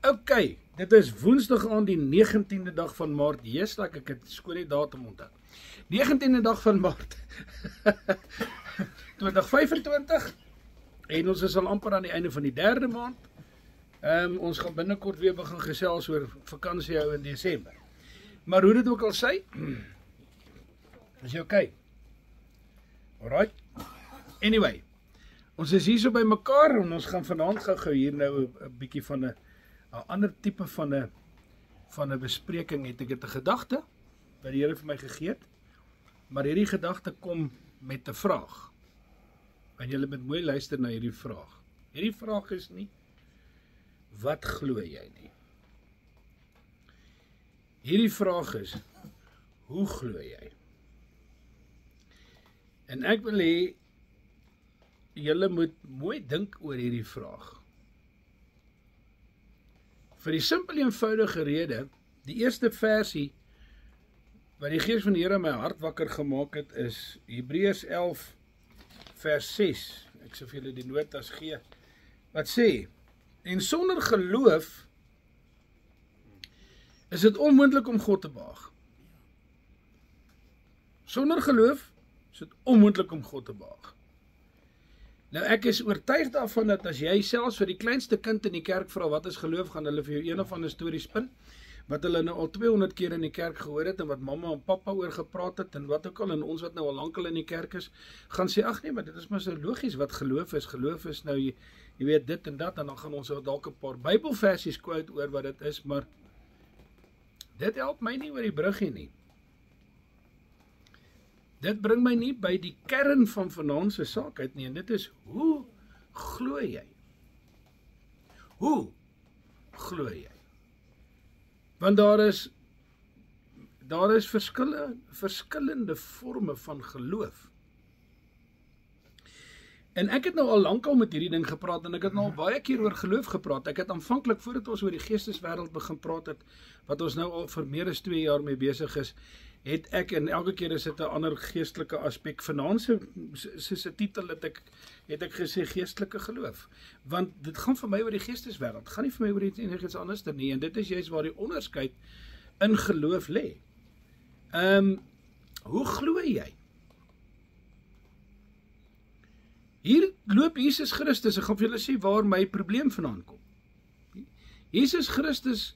Ok, dit is Woensdag aan die 19de dag van Maart. Yes, like ek het skoon die datum onthou. 19de dag van Maart 2025 en ons is al amper aan die einde van die 3de maand. Ons gaan binnekort weer begin gesels oor vakansie hou in Desember. Maar hoe dit ook al sê, is jy okay? Alright. Anyway, ons is hier so by mekaar en ons gaan vanaand gou hier nou 'n bietjie van 'n ander tipe van 'n bespreking het. Ek het 'n gedagte wat die Here vir my gegee het, maar hierdie gedagte kom met 'n vraag. En julle moet mooi luister na hierdie vraag. Hierdie vraag is nie, wat glo jy nie? Hierdie vraag is, hoe glo jy? En ek wil hê, julle moet mooi dink oor hierdie vraag. Vir die simpel eenvoudige rede, die eerste versie wat die Gees van die Here my hart wakker gemaak het, is Hebreërs 11 vers 6. Ek sal vir julle die notas gee. Wat sê, en sonder geloof is dit onmoontlik om God te behaag. Sonder geloof is dit onmoontlik om God te behaag. Nou ek is oortuig daarvan dat as jy selfs vir die kleinste kind in die kerk vra wat is geloof, gaan hulle vir jou een of ander storie spin, wat hulle nou al 200 keer in die kerk gehoor het, en wat mamma en pappa oor gepraat het, en wat ook al, en ons wat nou al lankal in die kerk is, gaan sê, ag nee, maar dit is maar so logies wat geloof is nou, jy weet dit en dat, en dan gaan ons dalk 'n paar Bybelversies quote oor wat dit is, maar dit help my nie oor die bruggie nie. Dit bring my nie by die kern van vanaand se saak uit nie, en dit is, hoe glo jy? Hoe glo jy? Want daar is verskillende forme van geloof. En ek het nou al lankal met hierdie ding gepraat, en ek het nou al baie keer oor geloof gepraat. Ek het aanvanklik, voordat ons oor die geesteswêreld begin praat het, wat ons nou al vir meer as 2 jaar mee besig is, het ek, en elke keer is dit 'n ander geestelike aspek. Vanaand se titel het ek gesê geestelike geloof. Want dit gaan vir my oor die geesteswêreld, gaan nie vir my oor iets anders nie, en dit is juist waar die onderskeid in geloof lê. Hoe glo jy? Hier loop Jesus Christus, ek gaan vir julle sê waar my probleem vandaan kom. Jesus Christus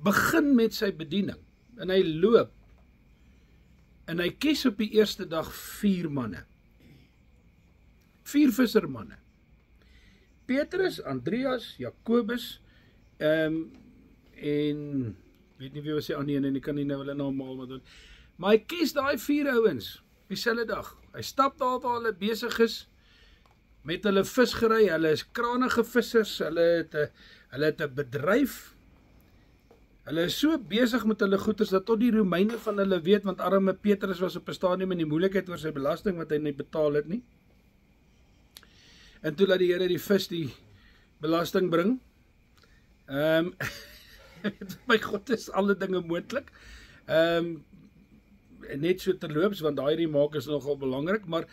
begin met sy bediening, en hy loop, en hy kies op die eerste dag 4 manne. 4 vissermanne. Petrus, Andreas, Jakobus, en weet nie wie was die ander een, en ek kan nie nou hulle naam almal doen. Maar hy kies daai 4 ouens op dieselfde dag. Hy stap daar waar hulle besig is met hulle visgery. Hulle is kranige vissers, hulle het 'n bedryf. Hulle is so besig met hulle goeders dat tot die Romeine van hulle weet, want arme Petrus was op 'n stadium in die moeilikheid oor sy belasting wat hy nie betaal het nie. En toe laat die Here die vis die belasting bring. My God, is alle dinge moontlik. Net so terloops, want daai remark is nogal belangrik, maar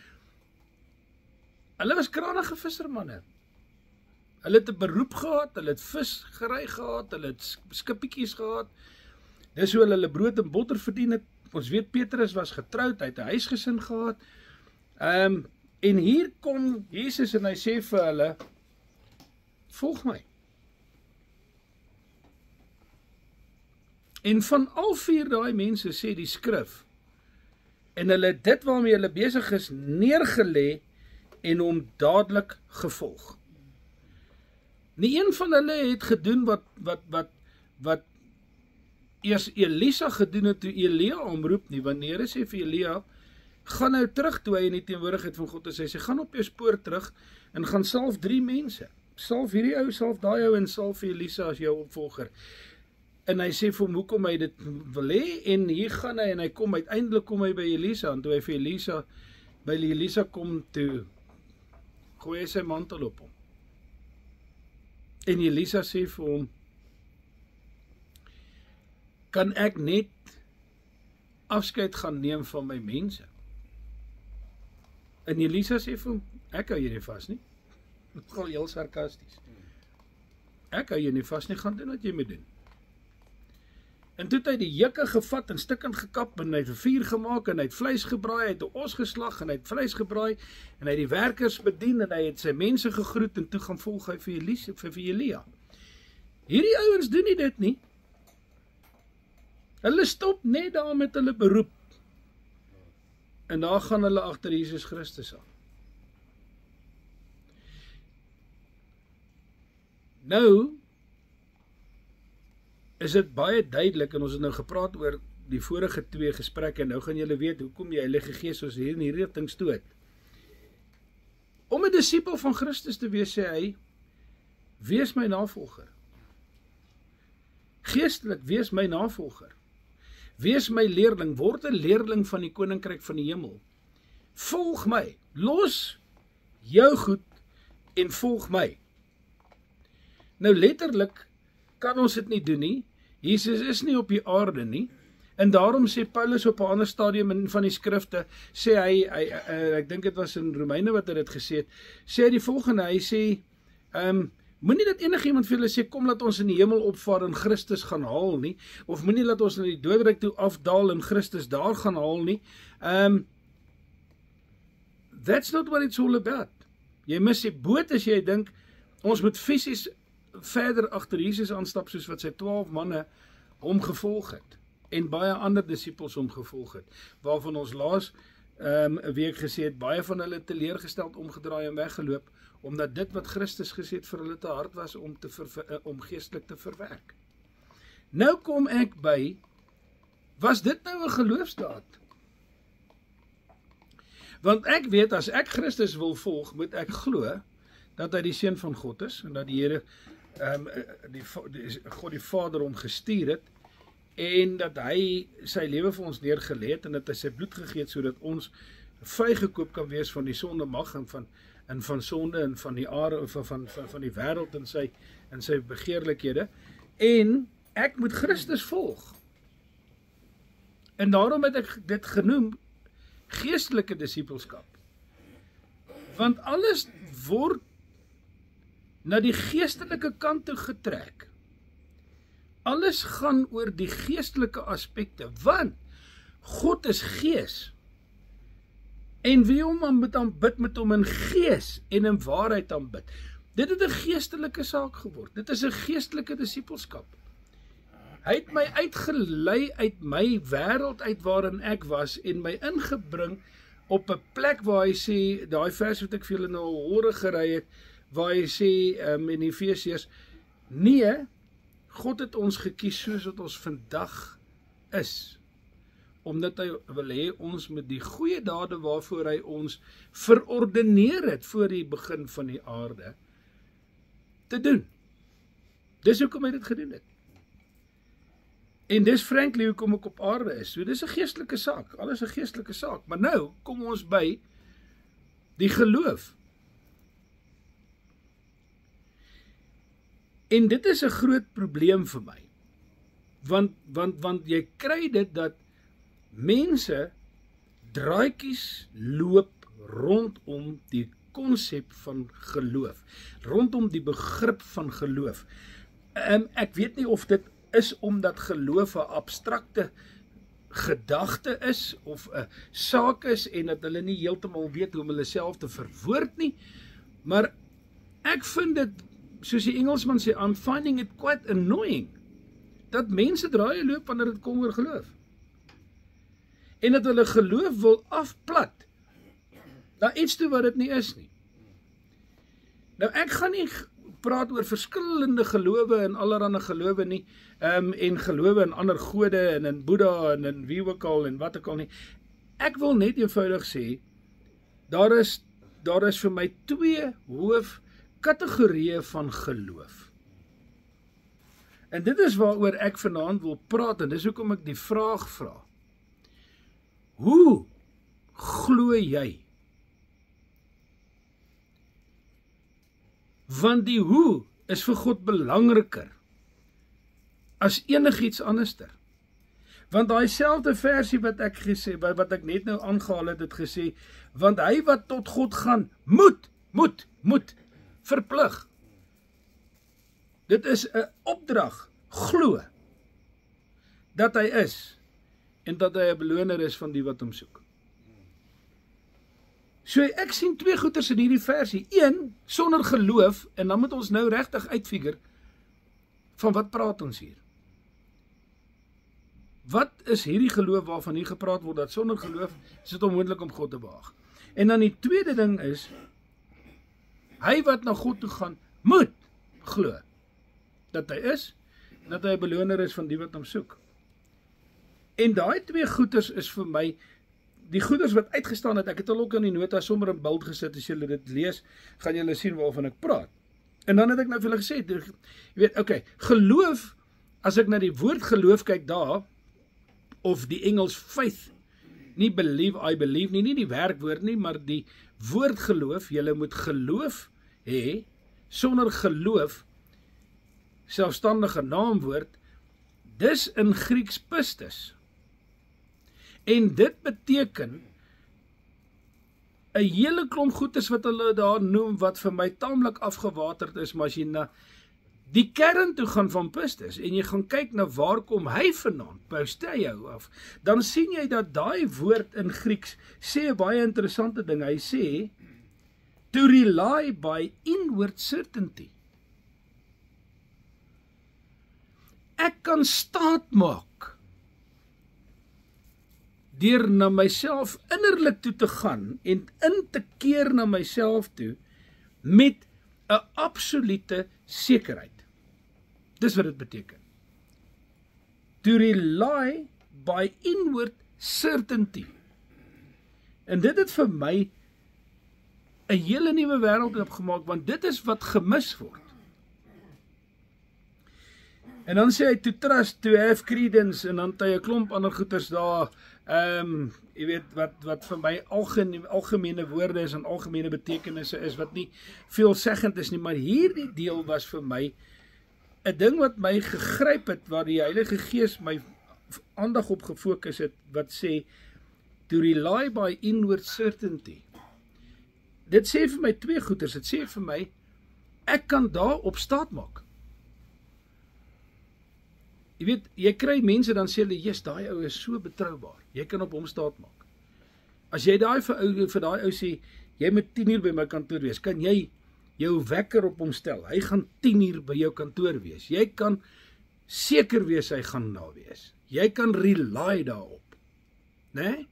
hulle was kranige vissermanne. Hulle het 'n beroep gehad, hulle het vis gery gehad, hulle het skippietjies gehad. Dis hoe hulle brood en botter verdien het. Ons weet Petrus was getroud, hy het 'n huisgesin gehad. En hier kom Jesus en hy sê vir hulle, volg my. En van al 4 daai mense sê die skrif, en hulle het dit waarmee hulle besig is neergelê en hom dadelik gevolg. Nie een van hulle het gedoen wat eers Elisa gedoen het toe Elia omroep nie, want die Here sê vir Elia, gaan nou terug toe hy in die teenwoordigheid van God is. Hy sê, gaan op jou spoor terug en gaan salf 3 mense. Salf hierdie ou, salf daai ou en salf vir Elisa as jou opvolger. En hy sê vir hom, hoekom hy dit wil hê, en hier gaan hy, en hy kom, uiteindelik kom hy by Elisa, en toe hy vir by Elisa kom toe, gooi hy sy mantel op hom. En Elisa sê vir hom, kan ek net afskeid gaan neem van my mense? En Elisa sê vir hom, ek hou hierdie vas nie. Nogal heel sarkasties. ek hou jou nie vas nie, gaan doen wat jy moet doen. En toe het hy die jukke gevat en stukkend gekap en hy het 'n vuur gemaak en hy het vleis gebraai, hy het 'n os geslag en hy het vleis gebraai en hy het die werkers bedien en hy het sy mense gegroet en toe gaan volg hy vir Elia. Hierdie ouens doen nie dit nie. Hulle stop net daar met hulle beroep. En daar gaan hulle agter Jesus Christus aan. Nou is dit baie duidelik, en ons het nou gepraat oor die vorige 2 gesprekke, en nou gaan julle weet hoekom die Heilige Gees ons hier in hierdie rigting stoot. Om 'n disipel van Christus te wees, sê hy, wees my navolger. Geestelik, wees my navolger. Wees my leerling, word 'n leerling van die koninkryk van die hemel. Volg my, los jou goed en volg my. Nou letterlik kan ons dit nie doen nie. Jesus is nie op die aarde nie. En daarom sê Paulus op 'n ander stadium in van die skrifte, sê hy ek dink dit was in Romeine wat hy dit gesê het, sê hy die volgende, hy sê, moenie dat enigiemand vir julle sê, kom laat ons in die hemel opvaar en Christus gaan haal nie, of moenie laat ons na die doodryk toe afdaal en Christus daar gaan haal nie. That's not what it's all about. Jy mis die boot as jy dink, ons moet fisies verder agter Jesus aanstap, soos wat sy 12 manne hom gevolg het, en baie ander disippels hom gevolg het, waarvan ons laas 'n week gesê het, baie van hulle teleurgesteld omgedraai en weggeloop, omdat dit wat Christus gesê het vir hulle te hard was om geestelik te verwerk. Nou kom ek by, was dit nou 'n geloofsdaad? Want ek weet, as ek Christus wil volg, moet ek glo dat hy die Seun van God is, en dat die Here, God die Vader hom gestuur het, en dat hy sy lewe vir ons neergelê het, en dat hy sy bloed gegee het, sodat ons vrygekoop kan wees van die sondemag en van sonde en van die aarde, van die wêreld en sy begeerlikhede, en ek moet Christus volg. En daarom het ek dit genoem geestelike disippelskap. Want alles word na die geestelike kant toe getrek. Alles gaan oor die geestelike aspekte, want God is gees. En wie hom moet aanbid, met hom in gees en in waarheid aanbid. Dit het 'n geestelike saak geword. Dit is 'n geestelike disippelskap. Hy het my uitgelei uit my wêreld uit waarin ek was en my ingebring op 'n plek waar hy sê, daai vers wat ek vir julle nou al hore gery het, waar hy sê in Efesiërs, nee, God het ons gekies soos wat ons vandag is, omdat hy wil hê ons met die goeie dade waarvoor hy ons verordeneer het voor die begin van die aarde te doen. Dis hoekom hy dit gedoen het. En dis frankly hoekom ek op aarde is. So dis 'n geestelike saak, alles 'n geestelike saak. Maar nou kom ons by die geloof. En dit is 'n groot probleem vir my. Want jy kry dit dat mense draadjies loop rondom die konsep van geloof, rondom die begrip van geloof. Ek weet nie of dit is omdat geloof 'n abstrakte gedagte is of 'n saak is en dat hulle nie heeltemal weet hoe om hulle self te verwoord nie, maar ek vind dit, soos die Engelsman sê, I'm finding it quite annoying, dat mense draaie loop wanneer dit kom oor geloof. En dat hulle geloof wil afplat na iets toe wat dit nie is nie. Nou ek gaan nie praat oor verskillende gelowe en allerlei gelowe nie, en gelowe in ander gode en in Boeddha en in wie ook al en wat ook al nie. Ek wil net eenvoudig sê, daar is vir my 2 hoofkategorieë van geloof. En dit is waaroor ek vanaand wil praat, en dis hoekom ek die vraag vra. Hoe glo jy? Want die hoe is vir God belangriker as enigiets anderster. Want daai selfde versie wat ek gesê, wat ek net nou aangehaal het gesê, want hy wat tot God gaan, moet verplig. Dit is 'n opdrag, glo, dat hy is, en dat hy 'n beloner is van die wat hom soek. So ek sien twee goeters in hierdie versie. Een, sonder geloof, en dan moet ons nou regtig uitfigure, van wat praat ons hier? Wat is hierdie geloof waarvan hier gepraat word, dat sonder geloof is dit onmoontlik om God te behaag? En dan die tweede ding is, hy wat na God toe gaan, moet glo, dat hy is, en dat hy 'n beloner is van die wat hom soek. En daai twee goeters is vir my, die goeders wat uitgestaan het, ek het al ook in die nota sommer in beeld gesit, as julle dit lees, gaan julle sien waarvan ek praat. En dan het ek nou vir julle gesê, jy weet, okay, geloof, as ek na die woord geloof kyk daar, of die Engels faith, nie believe, I believe nie die werkwoord nie, maar die woord geloof, julle moet geloof hê, sonder geloof, selfstandige naamwoord, dis in Grieks pistis. En dit beteken 'n hele klomp goeders wat hulle daar noem, wat vir my taamlik afgewaterd is, maar as jy na die kern toe gaan van pistis, en jy gaan kyk na waar kom hy vandaan, Pisteuo af, dan sien jy dat daai woord in Grieks sê 'n baie interessante ding. Hy sê, to rely by inward certainty. Ek kan staat maak deur na myself innerlik toe te gaan en in te keer na myself toe met 'n absolute sekerheid. Dis wat dit beteken. To rely by inward certainty. En dit het vir my 'n hele nuwe wêreld oopgemaak, want dit is wat gemis word. En dan sê hy, to trust, to have credence, en dan het hy 'n klomp ander goeters daar, jy weet, wat vir my algemene woorde is, en algemene betekenisse is, wat nie veelzeggend is nie, maar hierdie deel was vir my 'n ding wat my gegryp het, waar die Heilige Gees my aandag op gefokus het, wat sê, to rely by inward certainty. Dit sê vir my twee goeters, dit sê vir my, ek kan daarop staat maak. Jy weet, jy kry mense, dan sê hulle, yes, daai ou is so betroubaar, jy kan op hom staat maak. As jy vir daai ou sê, jy moet 10 uur by my kantoor wees, kan jy jou wekker op hom stel, hy gaan 10 uur by jou kantoor wees, jy kan seker wees hy gaan daar wees, jy kan rely daarop, né?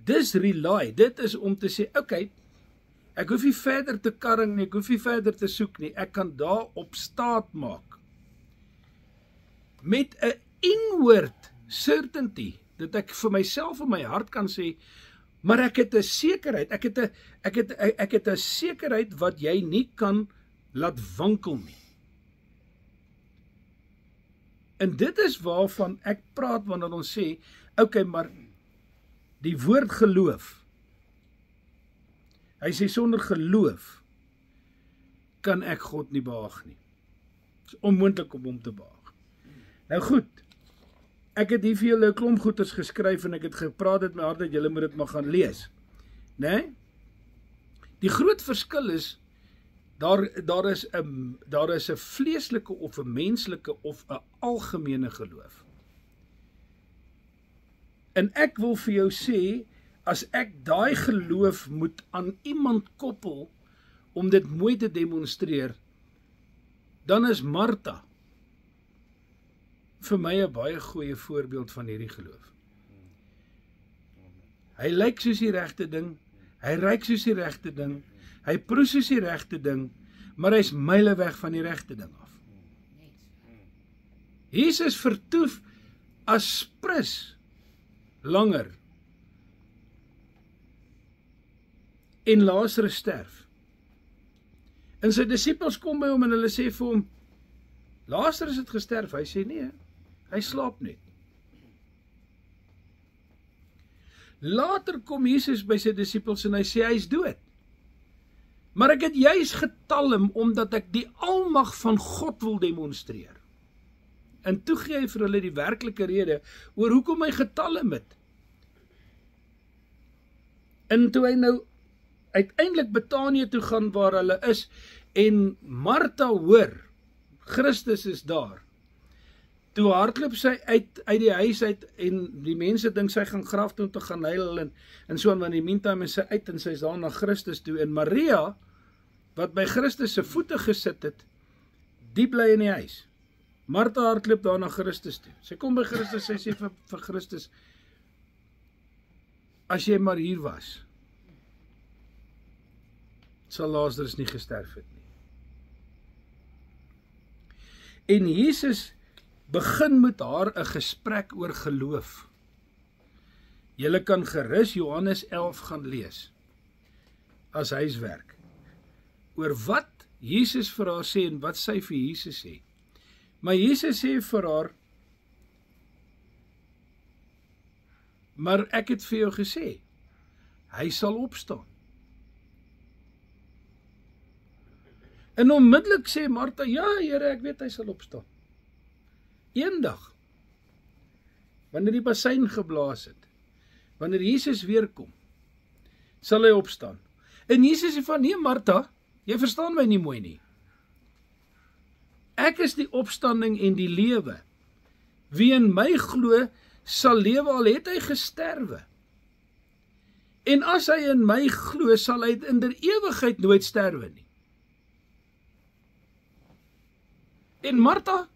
Dis rely, dit is om te sê, okay, ek hoef nie verder te karring nie, ek hoef nie verder te soek nie, ek kan daarop staat maak, met 'n inward certainty, dat ek vir myself in my hart kan sê, maar ek het 'n sekerheid, ek het 'n sekerheid wat jy nie kan laat wankel nie. En dit is waarvan ek praat wanneer ons sê, okay, maar die woord geloof, hy sê sonder geloof kan ek God nie behaag nie. Dit is onmoontlik om hom te behaag. Nou goed, ek het hier vir julle 'n klomp goeders geskryf en ek het gepraat met my hart dat julle moet dit maar gaan lees. Né? Die groot verskil is, daar is 'n vleeslike of 'n menslike of 'n algemene geloof. En ek wil vir jou sê, as ek daai geloof moet aan iemand koppel om dit mooi te demonstreer, dan is Martha vir my 'n baie goeie voorbeeld van hierdie geloof. Hy lyk soos die regte ding, hy ryk soos die regte ding, hy proe soos die regte ding, maar hy's myle weg van die regte ding af. Jesus vertoef as prins langer en Lazarus sterf. En sy disippels kom by hom en hulle sê vir hom, Lazarus het gesterf. Hy sê nee, hy slaap net. Later kom Jesus by sy disippels en hy sê hy is dood. Maar ek het juis getalm omdat ek die almag van God wil demonstreer. En toe gee hy vir hulle die werklike rede oor hoekom hy getalm het. En toe hy nou uiteindelik Betanië toe gaan waar hulle is, En Martha hoor, Christus is daar. Toe hardloop sy uit die huis uit en die mense dink sy gaan graf toe te gaan huil en so, want in die meantime is sy uit en sy is daar na Christus toe. En Maria, wat by Christus se voete gesit het, die bly in die huis. Martha hardloop daar na Christus toe. Sy kom by Christus, sy sê vir Christus, as jy maar hier was, sal Lazarus nie gesterf het nie. En Jesus begin met haar 'n gesprek oor geloof. Julle kan gerus Johannes 11 gaan lees, as huiswerk, oor wat Jesus vir haar sê en wat sy vir Jesus sê. Maar Jesus sê vir haar, maar ek het vir jou gesê, hy sal opstaan. En onmiddellik sê Martha, ja Here, ek weet hy sal opstaan. Eendag, wanneer die bassein geblaas het, wanneer Jesus weer kom, sal hy opstaan. En Jesus sê van, nee Martha, jy verstaan my nie mooi nie. Ek is die opstanding en die lewe. Wie in my glo, sal lewe al het hy gesterwe. En as hy in my glo, sal hy in der ewigheid nooit sterwe nie. En Martha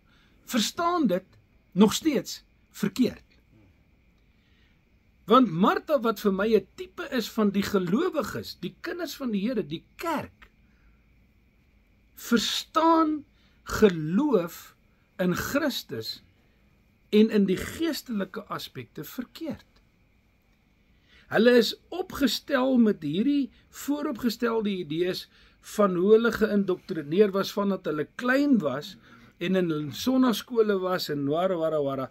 verstaan dit nog steeds verkeerd. Want Martha, wat vir my 'n tipe is van die gelowiges, die kinders van die Here, die kerk, verstaan geloof in Christus en in die geestelike aspekte verkeerd. Hulle is opgestel met hierdie vooropgestelde idees van hoe hulle geïndoktrineer was vandat hulle klein was en in sonnaskole was en wara.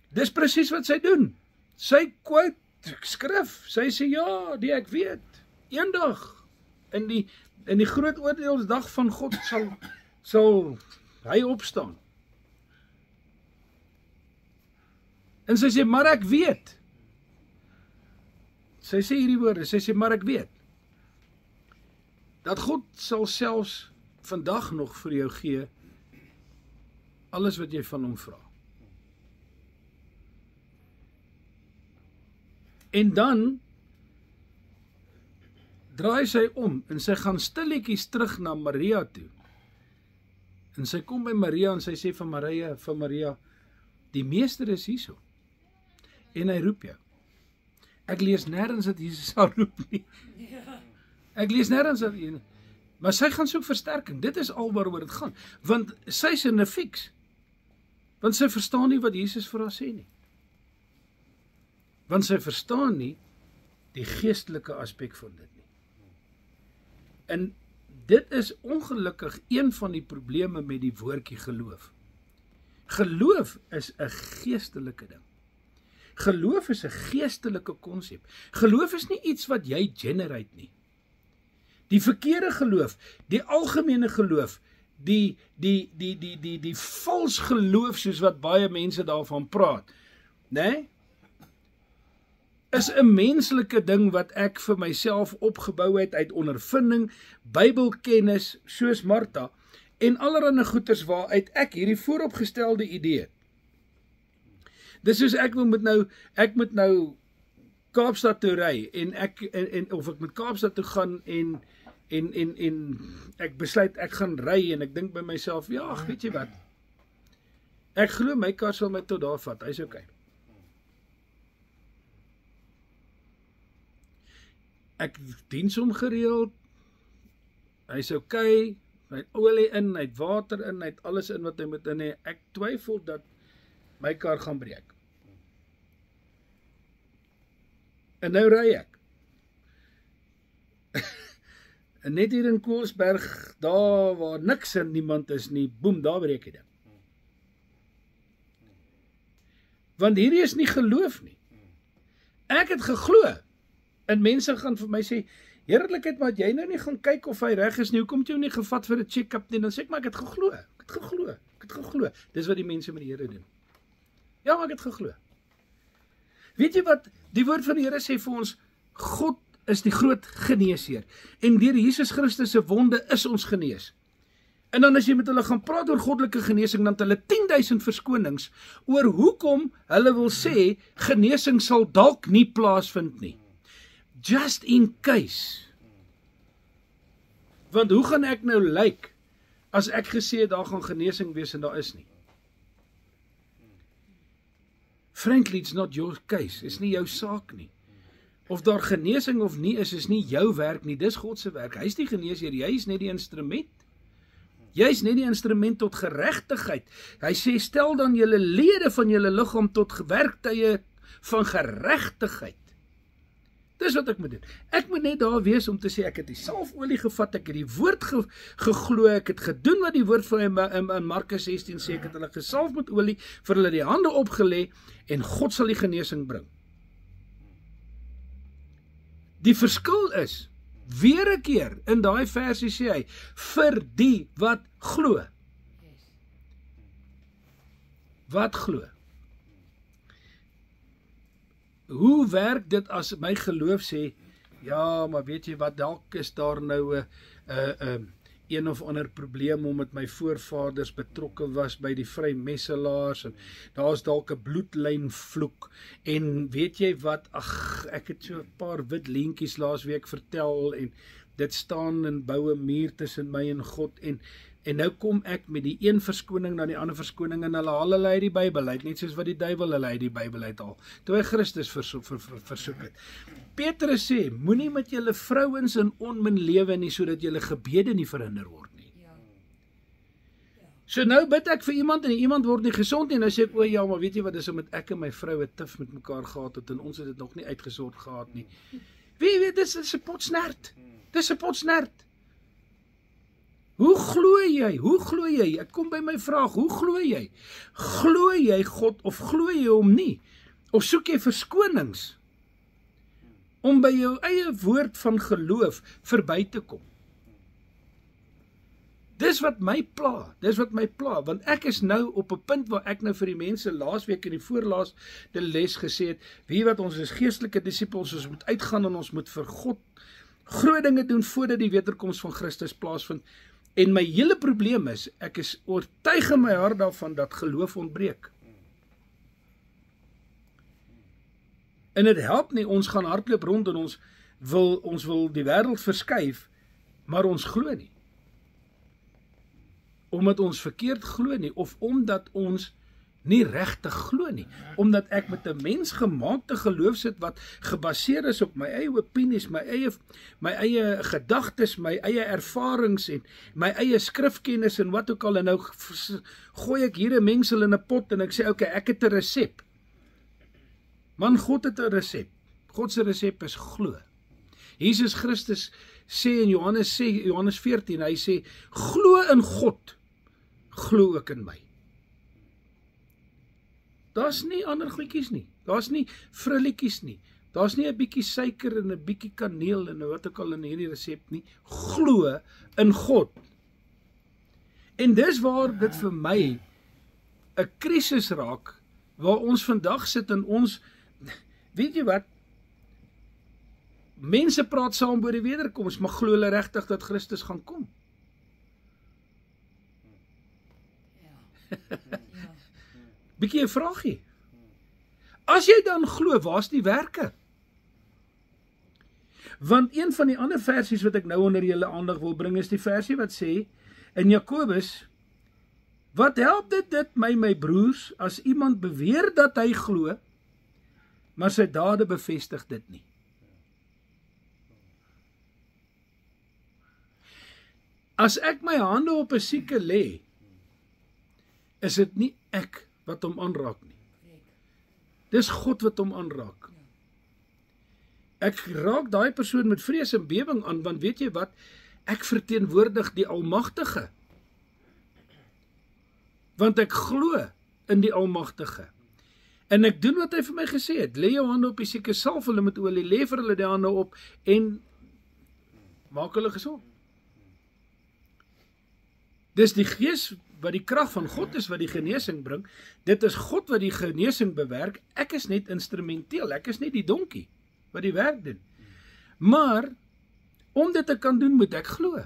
Dis presies wat sy doen. Sy quote skrif. Sy sê ja, ek weet. Eendag in die groot oordeelsdag van God sal hy opstaan. En sy sê, maar ek weet. Sy sê hierdie woorde, sy sê, maar ek weet dat God sal selfs vandag nog vir jou gee alles wat jy van hom vra. En dan draai sy om en sy gaan stilletjies terug na Maria toe. En sy kom by Maria en sy sê vir Maria, die meester is hierso. En hy roep jou. Ek lees nêrens dat Jesus haar roep nie. Ek lees nêrens dat hy, maar sy gaan soek versterking. Dit is al waaroor dit gaan. Want sy is in 'n fiks. Want sy verstaan nie wat Jesus vir haar sê nie. Want sy verstaan nie die geestelike aspek van dit nie. En dit is ongelukkig een van die probleme met die woordjie geloof. Geloof is 'n geestelike ding. Geloof is 'n geestelike konsep. Geloof is nie iets wat jy generate nie. Die verkeerde geloof, die algemene geloof, die vals geloof soos wat baie mense daarvan praat, né? Is 'n menslike ding wat ek vir myself opgebou het uit ondervinding, Bybelkennis soos Martha en allerlei goeters waaruit ek hierdie vooropgestelde idee het. Dis soos ek moet nou Kaapstad toe ry en of ek met Kaapstad toe gaan en ek besluit ek gaan ry en ek dink by myself, ja, weet jy wat? Ek glo my kar sal my tot daar vat, hy's okay. Ek diens hom gereeld, hy's okay, hy het olie in, hy het water in, hy het alles in wat hy moet in hê. Ek twyfel dat my kar gaan breek. En nou ry ek. En net hier in Koelsberg, daar waar niks en niemand is nie, boem, daar breek hy ding. Want hierdie is nie geloof nie. Ek het geglo. En mense gaan vir my sê, heerlikheid, maar jy nou nie gaan kyk of hy reg is nie, hoekom het jy nie gevat vir 'n check-up nie? Dan sê ek, maar ek het geglo. Dis wat die mense met die Here doen. Ja, maar ek het geglo. Weet jy wat, die woord van die Here sê vir ons, God is die groot geneesheer. En deur Jesus Christus se wonde is ons genees. En dan as jy met hulle gaan praat oor goddelike genesing, dan het hulle 10.000 verskonings oor hoekom hulle wil sê, genesing sal dalk nie plaasvind nie. Just in case. Want hoe gaan ek nou lyk, as ek gesê het, daar gaan genesing wees en daar is nie? Frankly, it's not your case, is nie jou saak nie. Of daar genesing of nie is nie jou werk nie, dis God se werk. Hy is die geneesheer, jy is net die instrument. Jy is net die instrument tot geregtigheid. Hy sê, stel dan julle lede van julle liggaam tot werktuie van geregtigheid. Dis wat ek moet doen. Ek moet net daar wees om te sê, ek het die salfolie gevat, ek het die woord geglo, ek het gedoen wat die woord van in Markus 16 sê, ek het hulle gesalf met olie, vir hulle die hande opgelê, en God sal die genesing bring. Die verskil is, weer 'n keer, in daai versie sê hy, vir die wat glo. Wat glo? Hoe werk dit as my geloof sê, ja, maar weet jy wat, dalk is daar nou een of ander probleem omdat my voorvaders betrokke was by die vrymesselaars en daar is dalk 'n bloedlynvloek en weet jy wat, ag, ek het so 'n paar wit leentjies laasweek vertel en dit staan en bou 'n muur tussen my en God en nou kom ek met die een verskoning na die ander verskoning en hulle haal hulle uit die Bybel uit, net soos wat die duiwel hulle uit die Bybel uithaal, toe hy Christus versoek het. Petrus sê, moenie met julle vrouens in onmin lewe nie, sodat julle gebede nie verhinder word nie. So nou bid ek vir iemand en iemand word nie gesond nie, en nou sê ek, o ja, maar weet jy wat, dis omdat ek en my vrou 'n tif met mekaar gehad het en ons het dit nog nie uitgesort gehad nie. Wie weet, dis 'n potsnert. Dis 'n potsnert. Hoe glo jy? Hoe glo jy? Ek kom by my vraag, hoe glo jy? Glo jy God of glo jy hom nie? Of soek jy verskonings om by jou eie woord van geloof verby te kom? Dis wat my pla, want ek is nou op 'n punt waar ek nou vir die mense laasweek in die voorlaaste les gesê het, wie wat ons is geestelike disippels, ons moet uitgaan en ons moet vir God groot dinge doen voordat die wederkoms van Christus plaasvind. En my hele probleem is, ek is oortuig in my hart daarvan dat geloof ontbreek. En dit help nie, ons gaan hardloop rond en ons wil die wêreld verskuif, maar ons glo nie. Omdat ons verkeerd glo nie, of omdat ons nie regtig glo nie, omdat ek met 'n mensgemaakte geloof sit wat gebaseer is op my eie opinies, my eie gedagtes, my eie ervarings en my eie skrifkennis en wat ook al, en nou gooi ek hier 'n mengsel in 'n pot en ek sê, okay, ek het 'n resep. Man, God het 'n resep. God se resep is glo. Jesus Christus sê in Johannes 14, hy sê, glo in God, glo ook in my. Daar's nie ander goedjies nie, daar's nie frilletjies nie, daar's nie 'n bietjie suiker en 'n bietjie kaneel en wat ook al in hierdie resep nie, glo in God. En dis waar dit vir my 'n krisis raak, waar ons vandag sit en ons, weet jy wat, mense praat saam oor die wederkoms, maar glo hulle regtig dat Christus gaan kom? Bietjie 'n vraagie. As jy dan glo, waar's die werke? Want een van die ander versies wat ek nou onder julle aandag wil bring, is die versie wat sê, in Jakobus, wat help dit my broers, as iemand beweer dat hy glo, maar sy dade bevestig dit nie? As ek my hande op 'n sieke lê, is dit nie ek wat hom aanraak nie. Dis God wat hom aanraak. Ek raak daai persoon met vrees en bewering aan, want weet jy wat? Ek verteenwoordig die Almagtige. Want ek glo in die Almagtige. En ek doen wat hy vir my gesê het. Lê jou hande op die sieke, salf hulle met olie, lê vir hulle die hande op en maak hulle gesond. Dis die Gees wat die krag van God is wat die genesing bring. Dit is God wat die genesing bewerk. Ek is net instrumenteel. Ek is net die donkie wat die werk doen. Maar om dit te kan doen, moet ek glo.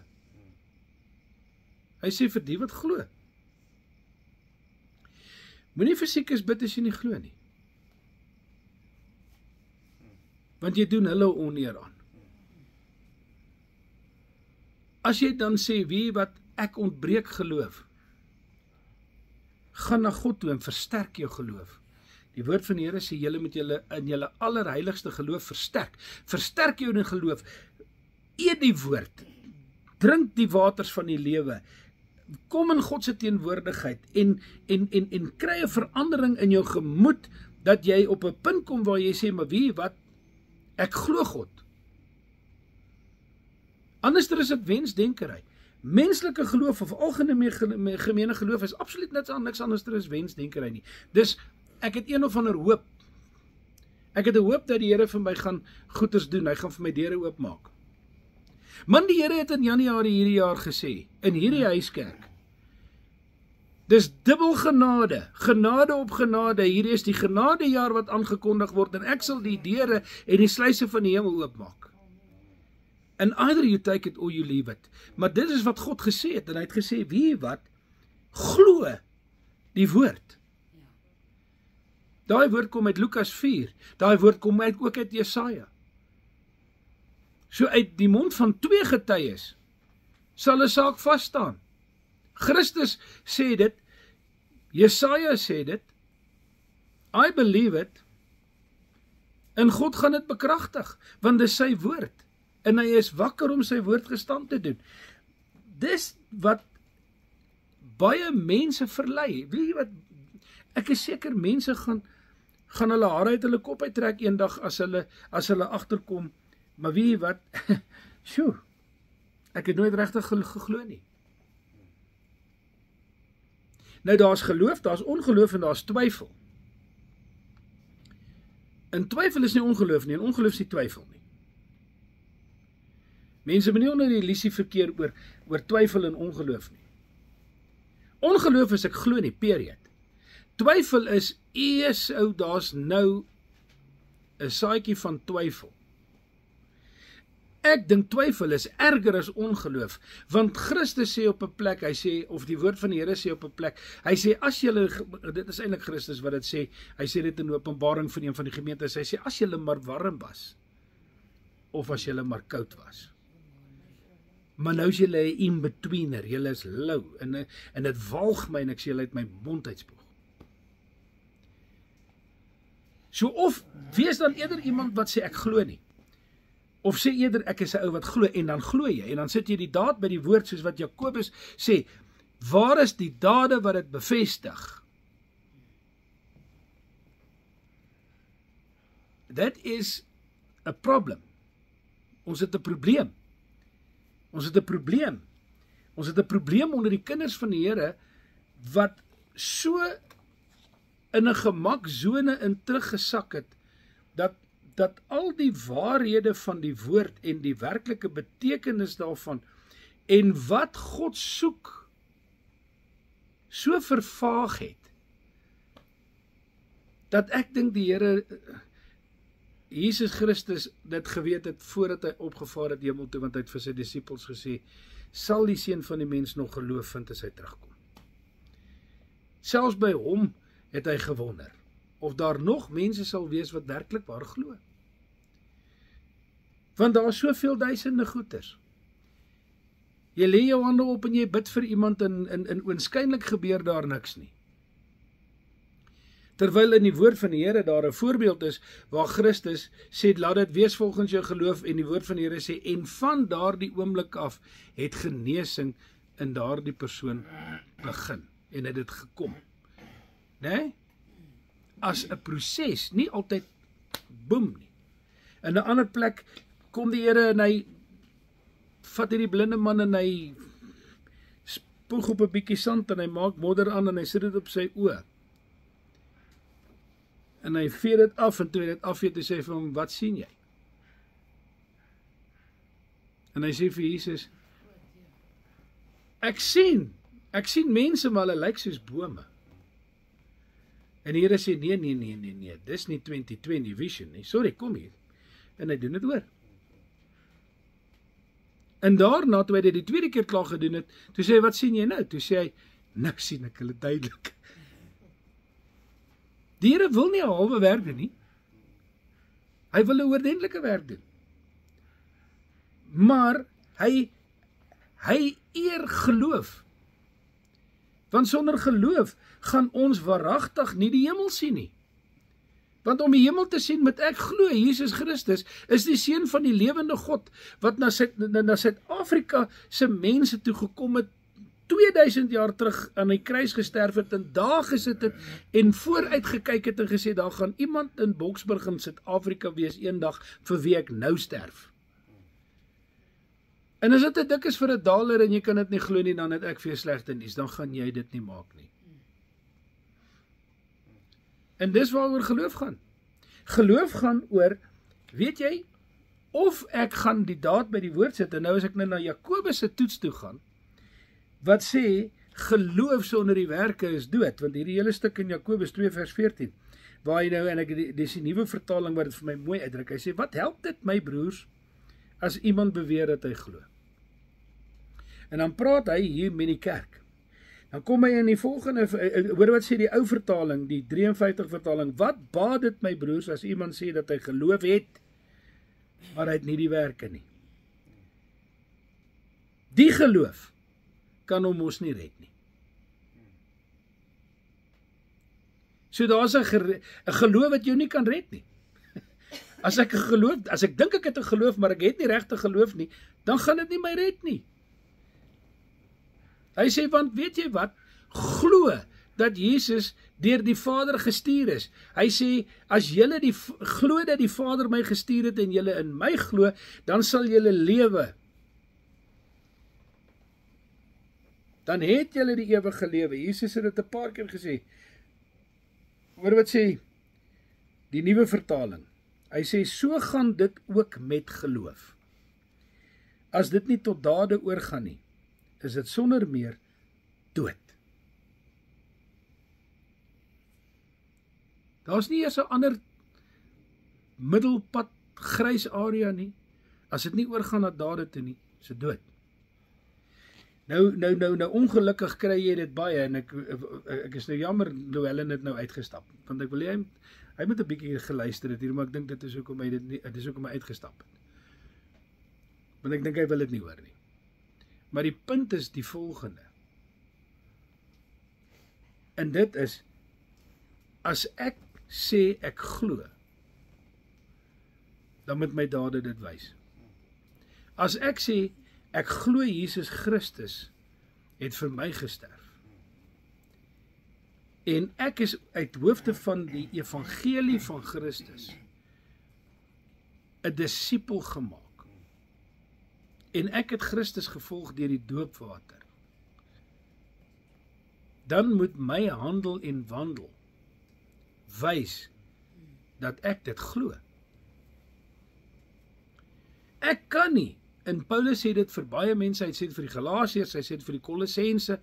Hy sê vir die wat glo. Moenie vir siekes bid as jy nie glo nie. Want jy doen hulle oneer aan. As jy dan sê, wie wat ek ontbreek geloof, gaan na God toe en versterk jou geloof. Die woord van die Here sê, julle moet julle in julle allerheiligste geloof versterk. Versterk jou in geloof. Eet die woord. Drink die waters van die lewe. Kom in God se teenwoordigheid en kry 'n verandering in jou gemoed, dat jy op 'n punt kom waar jy sê, maar wie wat, ek glo God. Anders is dit wensdenkery. Menslike geloof of algemene geloof is absoluut niks anders as wensdenkery nie. Dus ek het een of ander hoop. Ek het 'n hoop dat die Here vir my gaan goeders doen. Hy gaan vir my deure oopmaak. Man, die Here het in Januarie hierdie jaar gesê, in hierdie huiskerk, dis dubbel genade, genade op genade. Hierdie is die genadejaar wat aangekondig word, en ek sal die deure en die sluise van die hemel oopmaak. And either you take it or you leave it. Maar dit is wat God gesê het, en hy het gesê, wie wat, glo die woord. Daai woord kom uit Lukas 4, daai woord kom ook uit Jesaja. So uit die mond van 2 getuies sal 'n saak vas staan. Christus sê dit, Jesaja sê dit, I believe it, en God gaan dit bekragtig, want dit is sy woord, en hy is wakker om sy woord gestand te doen. Dis wat baie mense verlei. Weet jy wat, ek is seker mense gaan hulle hare uit hulle kop uittrek eendag as hulle agterkom, maar weet jy wat, sjoe, ek het nooit regtig geglo nie. Nou daar's geloof, daar's ongeloof en daar's twyfel. En twyfel is nie ongeloof nie, en ongeloof is nie twyfel nie. Mense moet nie onder die illusie verkeer oor twyfel en ongeloof nie. Ongeloof is ek glo nie, period. Twyfel is, daar's nou 'n saadjie van twyfel. Ek dink twyfel is erger as ongeloof, want Christus sê op 'n plek, hy sê, of die woord van die Here sê op 'n plek, hy sê, as julle, dit is eintlik Christus wat dit sê, hy sê dit in Openbaring van een van die gemeentes, hy sê, as julle maar warm was, of as julle maar koud was. Maar nou is julle 'n in-betweener, julle is lou, en dit walg my, en ek sê julle uit my mond uitspoeg. So of, wees dan eerder iemand wat sê, ek glo nie. Of sê eerder, ek is 'n ou wat glo, en dan glo jy, en dan sit jy die daad by die woord, soos wat Jakobus sê, waar is die dade wat dit bevestig? That is a problem. Ons het 'n probleem. Ons het 'n probleem. Ons het 'n probleem onder die kinders van die Here, wat so in 'n gemakzone in teruggesak het, dat al die waarhede van die woord en die werklike betekenis daarvan en wat God soek, so vervaag het, dat ek dink die Here, Jesus Christus, dit geweet het voordat hy opgevaar het hemel toe, want hy het vir sy disippels gesê, sal die seun van die mens nog geloof vind as hy terugkom. Selfs by hom het hy gewonder, of daar nog mense sal wees wat werklik waar glo. Want daar is soveel duisende goeters. Jy lê jou hande op en jy bid vir iemand en oënskynlik gebeur daar niks nie. Terwyl in die woord van die Here daar 'n voorbeeld is, waar Christus sê, laat dit wees volgens jou geloof, en die woord van die Here sê, en van daardie oomblik af, het genesing in daardie persoon begin, en het dit gekom. Nee? As 'n proses, nie altyd boem nie. In 'n ander plek kom die Here en hy vat hierdie blinde man en hy spoeg op 'n bietjie sand en hy maak modder aan en hy sit dit op sy oë. En hy vee dit af, en toe hy dit afvee, toe sê hy vir hom, wat sien jy? En hy sê vir Jesus, ek sien mense, maar hulle lyk soos bome. En die Here sê, nee, dis nie 2020 vision nie, sorry, kom hier. En hy doen dit oor. En daarna, toe hy dit die tweede keer klaar gedoen het, toe sê hy, wat sien jy nou? Toe sê hy, nou sien ek hulle duidelik. Die Here wil nie 'n halwe werk doen nie. Hy wil 'n oordentlike werk doen. Maar hy eer geloof. Want sonder geloof gaan ons waaragtig nie die hemel sien nie. Want om die hemel te sien, moet ek glo Jesus Christus is die seun van die lewende God wat na Suid-Afrika se mense toe gekom het 2000 jaar terug aan die kruis gesterf het en daar gesit het en vooruit gekyk het en gesê daar gaan iemand in Boksburg in Suid-Afrika wees eendag vir wie ek nou sterf. En as dit te dik is vir 'n daler en jy kan dit nie glo nie, dan het ek vir jou slegte nuus, dan gaan jy dit nie maak nie. En dis waaroor geloof gaan. Geloof gaan oor, weet jy, of ek gaan die daad by die woord sit, en nou as ek nou na Jakobus se toets toe gaan, wat sê, geloof sonder die werke is dood, want hierdie hele stuk in Jakobus 2 vers 14, waar hy nou, en dis die nuwe vertaling wat dit vir my mooi uitdruk, hy sê, wat help dit my broers, as iemand beweer dat hy glo? En dan praat hy hier met die kerk. Dan kom hy in die volgende, hoor wat sê die ou vertaling, die 53 vertaling, wat baat dit my broers, as iemand sê dat hy geloof het, maar hy het nie die werke nie. Die geloof kan hom ons nie red nie. So daar is 'n geloof wat jou nie kan red nie. As ek dink ek het 'n geloof, maar ek het nie regte geloof nie, dan gaan dit nie my red nie. Hy sê, want weet jy wat? Glo dat Jesus deur die Vader gestuur is. Hy sê, as julle glo dat die Vader my gestuur het en julle in my glo, dan sal julle lewe. Dan het julle die ewige lewe. Jesus het dit 'n paar keer gesê. Hoor wat sê die nuwe vertaling. Hy sê, so gaan dit ook met geloof. As dit nie tot dade oorgaan nie, is dit sonder meer dood. Daar is nie eers 'n ander middelpad grys area nie. As dit nie oorgaan na dade toe nie, is dit dood. Nou ongelukkig kry jy dit baie, en ek is nou jammer, Louwelen het nou uitgestap, want ek wil hy moet 'n bietjie geluister het hier, maar ek dink dit is hoekom hy uitgestap het. Want ek dink hy wil dit nie hoor nie. Maar die punt is die volgende. En dit is, as ek sê ek glo, dan moet my dade dit wys. As ek sê, ek glo Jesus Christus het vir my gesterf, en ek is uit hoofde van die evangelie van Christus 'n disipel gemaak, en ek het Christus gevolg deur die doopwater, dan moet my handel en wandel wys dat ek dit glo. Ek kan nie, en Paulus sê dit vir baie mense, hy sê dit vir die Galasiërs, hy sê dit vir die Kolossense,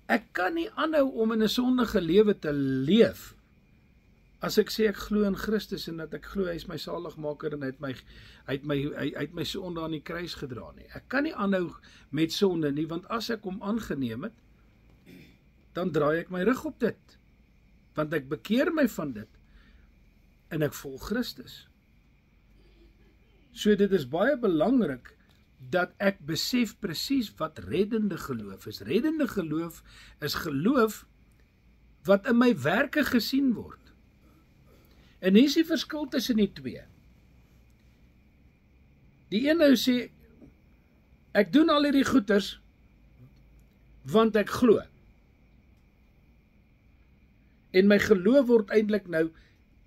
ek kan nie aanhou om in 'n sondige lewe te leef, as ek sê ek glo in Christus, en dat ek glo hy is my saligmaker, en hy het my sonde aan die kruis gedra nie. Ek kan nie aanhou met sonde nie, want as ek hom aangeneem het, dan draai ek my rug op dit, want ek bekeer my van dit, en ek volg Christus. So dit is baie belangrik, dat ek besef presies wat reddende geloof is. Reddende geloof is geloof wat in my werke gesien word. En hier is die verskil tussen die twee. Die een nou sê, ek doen al hierdie goeders, want ek glo. En my geloof word eintlik nou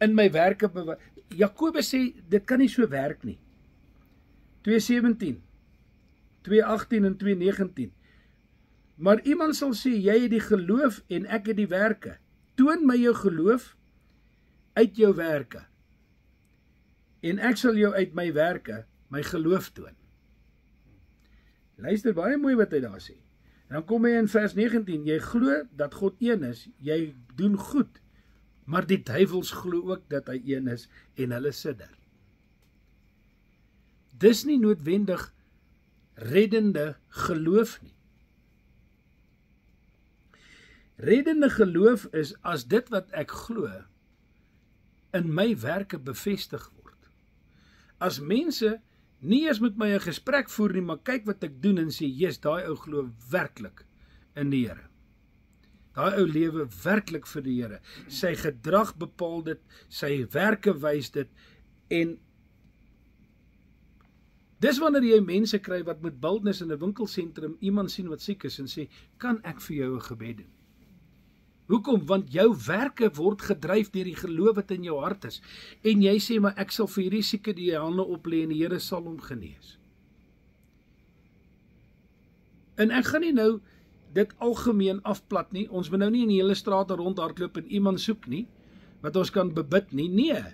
in my werke bewys. Jakobus sê, dit kan nie so werk nie. 2:17, 2:18 en 2:19. Maar iemand sal sê, jy het die geloof en ek het die werke. Toon my jou geloof uit jou werke. En ek sal jou uit my werke, my geloof toon. Luister baie mooi wat hy daar sê. En dan kom hy in vers 19, jy glo dat God een is, jy doen goed, maar die duivels glo ook dat hy een is, en hulle sidder. Dis nie noodwendig reddende geloof nie. Reddende geloof is as dit wat ek glo in my werke bevestig word. As mense nie eers met my 'n gesprek voer nie, maar kyk wat ek doen en sê, "Jesus, daai ou glo werklik in die Here. Daai ou lewe werklik vir die Here. Sy gedrag bepaal dit, sy werke wys dit en dis wanneer jy mense kry wat met boldness in 'n winkelsentrum iemand sien wat siek is en sê, "Kan ek vir jou 'n gebed doen?" Hoekom? Want jou werke word gedryf deur die geloof wat in jou hart is. En jy sê, "Maar ek sal vir hierdie sieke die hande oplê en die Here sal hom genees." En ek gaan nie nou dit algemeen afplat nie. Ons moet nou nie in die hele straat rondhardloop en iemand soek nie, wat ons kan bebid nie. Nee.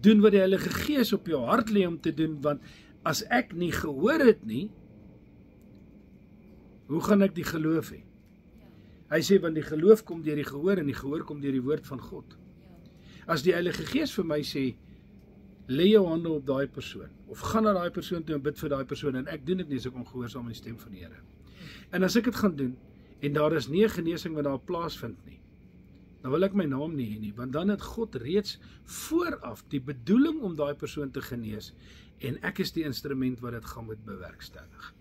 Doen wat die Heilige Gees op jou hart lê om te doen, want as ek nie gehoor het nie, hoe gaan ek die geloof hê? Hy sê, want die geloof kom deur die gehoor en die gehoor kom deur die woord van God. As die Heilige Gees vir my sê, lê jou hande op daai persoon, of gaan na daai persoon toe en bid vir daai persoon, en ek doen dit nie, as ek ongehoorsaam aan die stem van die Here. En as ek dit gaan doen, en daar is nie 'n genesing wat daar plaasvind nie, dan wil ek my naam nie hê nie, want dan het God reeds vooraf die bedoeling om daai persoon te genees, en ek is die instrument wat dit gaan moet bewerkstellig.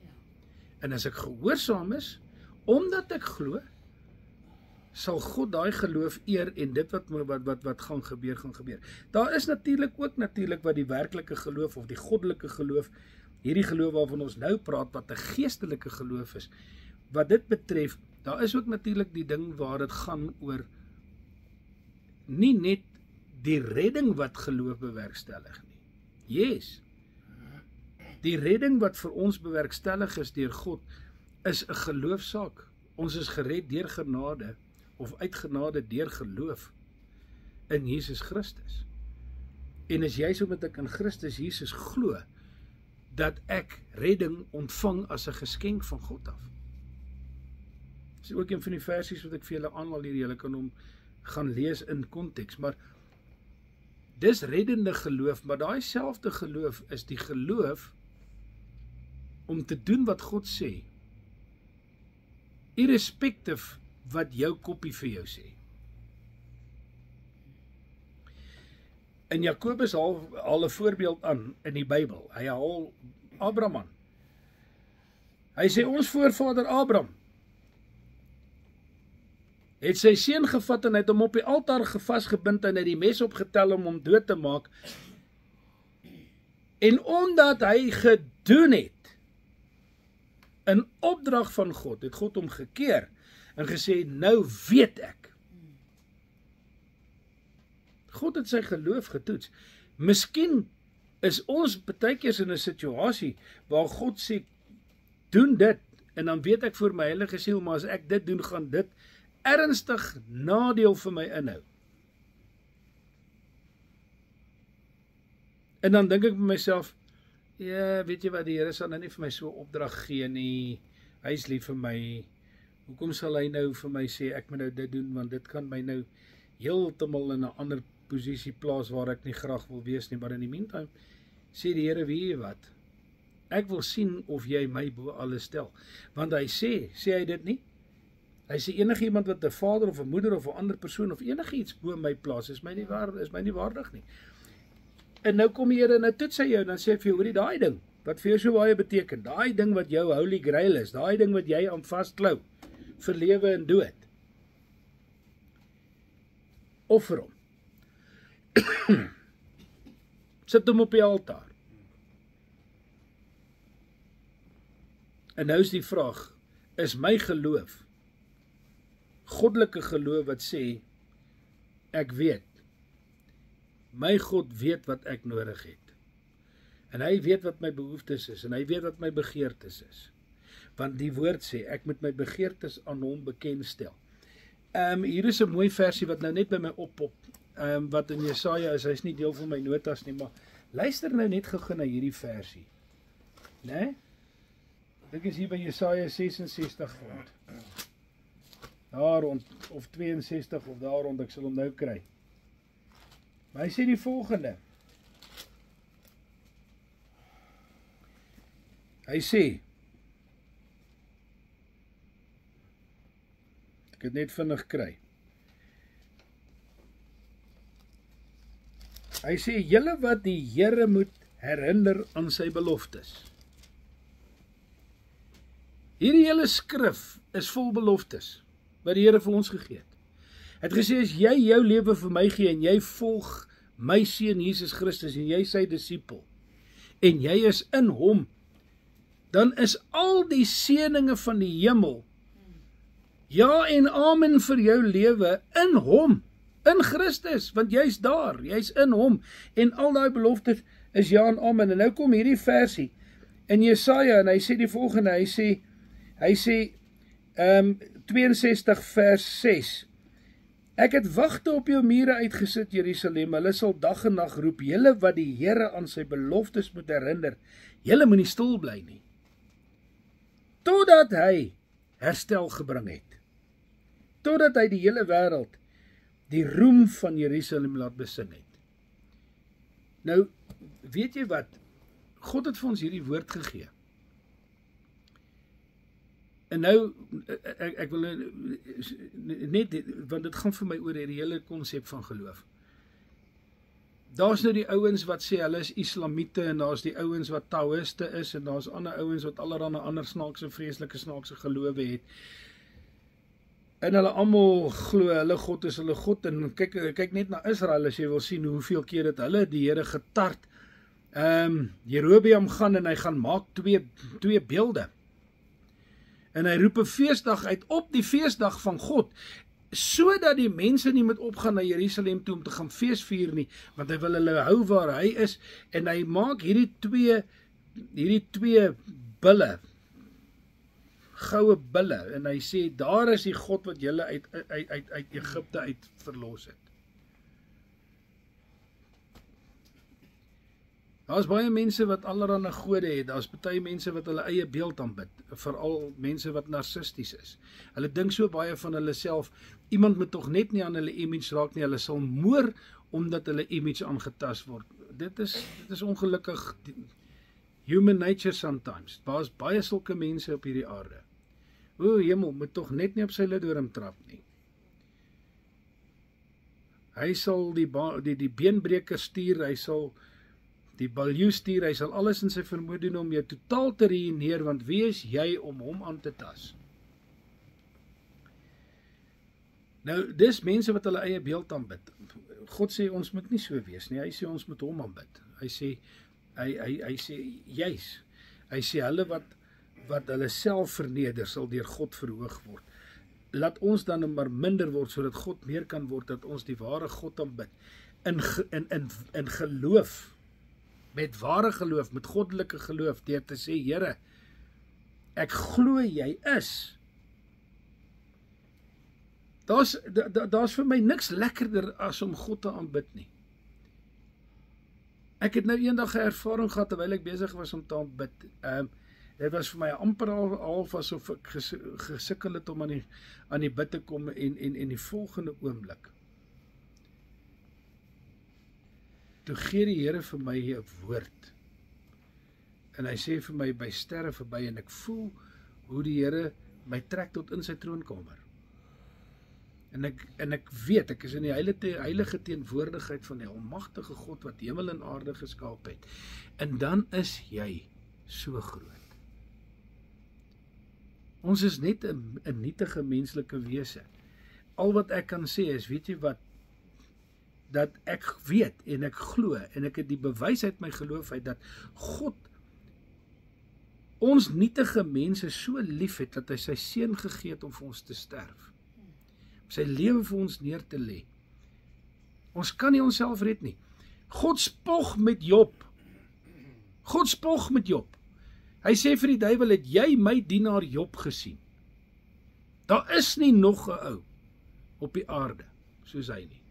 En as ek gehoorsaam is, omdat ek glo, sal God daai geloof eer en dit wat gaan gebeur. Daar is natuurlik wat die werklike geloof of die goddelike geloof, hierdie geloof waarvan ons nou praat, wat 'n geestelike geloof is. Wat dit betref, daar is ook natuurlik die ding waar dit gaan oor nie net die redding wat geloof bewerkstellig nie. Yes. Die redding wat vir ons bewerkstellig is deur God, is 'n geloofsaak. Ons is gered deur genade, of uit genade deur geloof in Jesus Christus. En as jy so met ek in Christus Jesus glo, dat ek redding ontvang as 'n geskenk van God af. Dis ook een van die versies wat ek vir julle aanhaal hier, julle kan hom gaan lees in konteks, maar dis reddende geloof, maar daai selfde geloof is die geloof om te doen wat God sê, irrespectief wat jou koppie vir jou sê. En Jakobus haal 'n voorbeeld aan in die Bybel. Hy haal Abraham aan. Hy sê ons voorvader Abraham het sy seun gevat en hy het hom op die altaar vasgebind en hy het die mes opgetel om hom dood te maak. En omdat hy gedoen het in opdrag van God, het God hom gekeer en gesê, nou weet ek. God het sy geloof getoets. Miskien is ons baie keer in 'n situasie waar God sê, doen dit, en dan weet ek vir my heilige siel, maar as ek dit doen, gaan dit ernstig nadeel vir my inhou. En dan dink ek by myself, ja, weet jy wat, die Here sal nou nie vir my so 'n opdrag gee nie, hy is lief vir my, hoekom sal hy nou vir my sê, ek moet nou dit doen, want dit kan my nou heeltemal in 'n ander posisie plaas waar ek nie graag wil wees nie, maar in die meantime, sê die Here, weet jy wat, ek wil sien of jy my bo alles stel, want hy sê hy dit nie? Hy sê enige iemand wat 'n vader of 'n moeder of 'n ander persoon of enige iets bo my plaas, is my nie waardig nie. En nou kom die Here en nou toets hy jou, dan sê hy vir jou, hoorie, daai ding, wat vir jou so baie beteken, daai ding wat jou holy grail is, daai ding wat jy aan vasklou, vir lewe en dood, offer hom. Sit hom op die altaar. En nou is die vraag, is my geloof, goddelike geloof wat sê, ek weet, my God weet wat ek nodig het. En hy weet wat my behoeftes is, en hy weet wat my begeertes is. Want die woord sê, ek moet my begeertes aan hom bekendstel. Hier is 'n mooi versie wat nou net by my oppop, wat in Jesaja is, hy is nie deel van my notas nie, maar luister nou net gou na hierdie versie. Né? Dit is hier by Jesaja 66 rond. Daar rond, of 62 of daar rond, ek sal hom nou kry. Maar hy sê die volgende. Hy sê, ek het net vinnig kry. Hy sê, julle wat die Here moet herinner aan sy beloftes. Hierdie hele skrif is vol beloftes, wat die Here vir ons gegee het. Het gesê, as jy jou lewe vir my gee, en jy volg my seun Jesus Christus, en jy sy disipel, en jy is in hom, dan is al die seëninge van die hemel, ja en amen vir jou lewe, in hom, in Christus, want jy's daar, jy's in hom, en al die beloftes is ja en amen. En nou kom hierdie versie, in Jesaja, en hy sê die volgende, hy sê 62 vers 6, ek het wagte op jou mure uitgesit, Jerusalem, hulle sal dag en nag roep, julle wat die Here aan sy beloftes moet herinner, julle moet nie stil bly nie, totdat hy herstel gebring het, totdat hy die hele wêreld die roem van Jerusalem laat besing het. Nou, weet jy wat, God het vir ons hierdie woord gegee. En nou, ek wil net, want dit gaan vir my oor die hele konsep van geloof. Daar's nou die ouens wat sê, hulle is Islamiete, en daar's die ouens wat Taoïste is, en daar's ander ouens wat allerhande ander snaakse, vreeslike snaakse gelowe het. En hulle almal glo, hulle God is hulle God, en kyk net na Israel, as jy wil sien hoeveel keer het hulle die Here getart. Jerobeam gaan en hy gaan maak twee beelde. En hy roep 'n feesdag uit op die feesdag van God, sodat die mense nie moet opgaan na Jerusalem toe om te gaan feesvier nie, want hy wil hulle hou waar hy is, en hy maak hierdie twee bulle, goue bulle, en hy sê, daar is die God wat julle uit Egipte uit verlos het. Daar's baie mense wat allerhande gode het, daar's baie mense wat hulle eie beeld aanbid, veral mense wat narcisties is. Hulle dink so baie van hulle self, iemand moet tog net nie aan hulle image raak nie, hulle sal moer, omdat hulle image aangetast word. Dit is ongelukkig human nature sometimes. Daar's baie sulke mense op hierdie aarde. O, hemel, moet tog net nie op sy lidorm trap nie. Hy sal die beenbreker stuur, hy sal die baljoe stuur, hy sal alles in sy vermoë doen om jou totaal te ruïneer, want wie is jy om hom aan te tas? Nou, dis mense wat hulle eie beeld aanbid. God sê ons moet nie so wees nie, hy sê ons moet hom aanbid. Hy sê juis, hy sê hulle wat hulle self verneder, sal deur God verhoog word. Laat ons dan maar minder word, sodat God meer kan word, dat ons die ware God aanbid, in geloof, met ware geloof, met goddelike geloof, deur te sê, Here, ek glo jy is. Daar's vir my niks lekkerder as om God te aanbid nie. Ek het nou eendag 'n ervaring gehad, terwyl ek besig was om te aanbid. Dit was vir my amper half asof ek gesukkel het om aan die bid te kom, en die volgende oomblik, toe gee die Here vir my 'n woord, en hy sê vir my, by sterre verby, en ek voel hoe die Here my trek tot in sy troonkamer. En ek weet, ek is in die heilige teenwoordigheid van die almagtige God, wat hemel en aarde geskaap het. En dan is jy so groot. Ons is net 'n nietige menslike wese. Al wat ek kan sê is, weet jy wat, dat ek weet, en ek glo, en ek het die bewys uit my geloof uit, dat God ons nietige mense so lief het, dat hy sy seun gegee het om vir ons te sterf. Sy lewe vir ons neer te lê. Ons kan nie onsself red nie. God spog met Job. God spog met Job. Hy sê vir die duiwel, het jy my dienaar Job gesien? Daar is nie nog 'n ou op die aarde soos hy nie.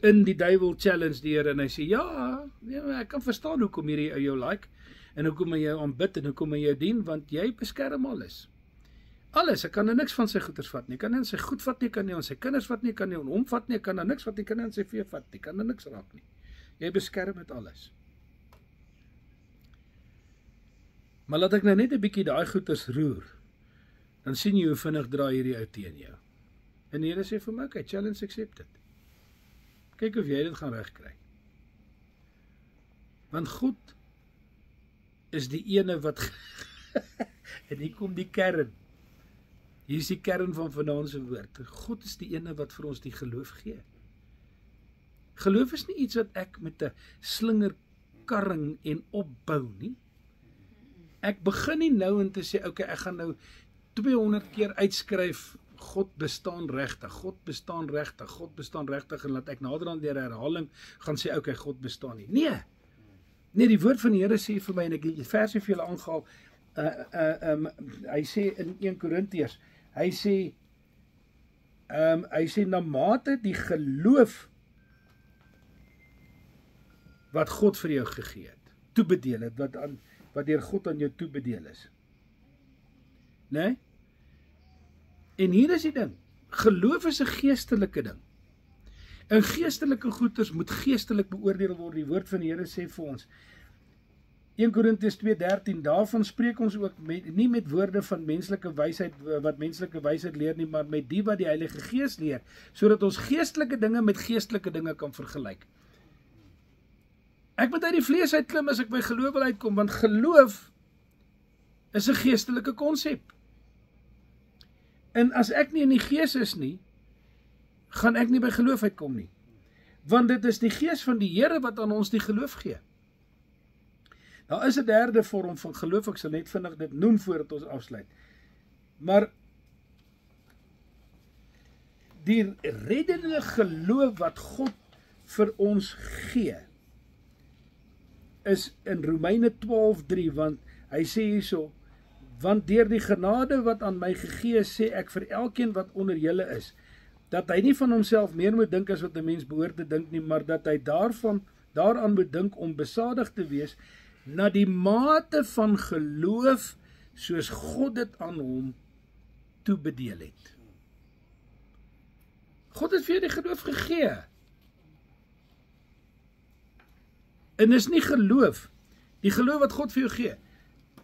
In die duiwel challenge die Here, en hy sê, ja, ek kan verstaan hoekom hierdie ou jou like, en hoekom hy jou aanbid, en hoekom hy jou dien, want jy beskerm alles. Alles, ek kan er niks van sy goeders vat nie, kan nie aan sy goed vat nie, kan nie aan sy kinders vat nie, kan nie aan hom vat nie, kan er niks vat nie, kan nie aan sy vee vat nie, kan er niks raak nie. Jy beskerm met alles. Maar laat ek nou net 'n bietjie daai goeters roer. Dan sien jy hoe vinnig draai hierdie ou teen jou. En die Here sê vir my, okay, challenge accepted. Kyk of jy dit gaan regkry. Want God is die ene wat en hier kom die kern. Hier is die kern van vanaand se woord. God is die ene wat vir ons die geloof gee. Geloof is nie iets wat ek met 'n slingerkarring en opbou nie. Ek begin nie nou en te sê, okay, ek gaan nou 200 keer uitskryf, God bestaan regtig, God bestaan regtig, God bestaan regtig, en laat ek naderhand deur herhaling gaan sê, okay, God bestaan nie. Nee, die woord van die Here sê vir my, en ek het die versie vir julle aangehaal, hy sê in 1 Korintiërs, hy sê, na mate die geloof wat God vir jou gegee het, toebedeel het, wat deur God aan jou toebedeel is. Nee? En hier is die ding, geloof is 'n geestelike ding. En geestelike goeders moet geestelik beoordeel word. Die woord van die Here sê vir ons, 1 Korintiërs 2:13, daarvan spreek ons ook nie met woorde van menslike wysheid, wat menslike wysheid leer nie, maar met die wat die Heilige Gees leer, sodat ons geestelike dinge met geestelike dinge kan vergelyk. Ek moet uit die vlees uitklim as ek by geloof wil uitkom, want geloof is 'n geestelike konsep. En as ek nie in die gees is nie, gaan ek nie by geloof uitkom nie. Want dit is die gees van die Here wat aan ons die geloof gee. Daar is 'n derde vorm van geloof, ek sal net vinnig dit noem voordat ons afsluit. Maar die reddende geloof wat God vir ons gee, is in Romeine 12:3, want hy sê hierso, want deur die genade wat aan my gegee is, sê ek vir elkeen wat onder julle is, dat hy nie van homself meer moet dink as wat 'n mens behoort te dink nie, maar dat hy daaraan moet dink om besadig te wees, na die mate van geloof, soos God dit aan hom toebedeel het. God het vir jou die geloof gegee. En is nie geloof, die geloof wat God vir jou gee,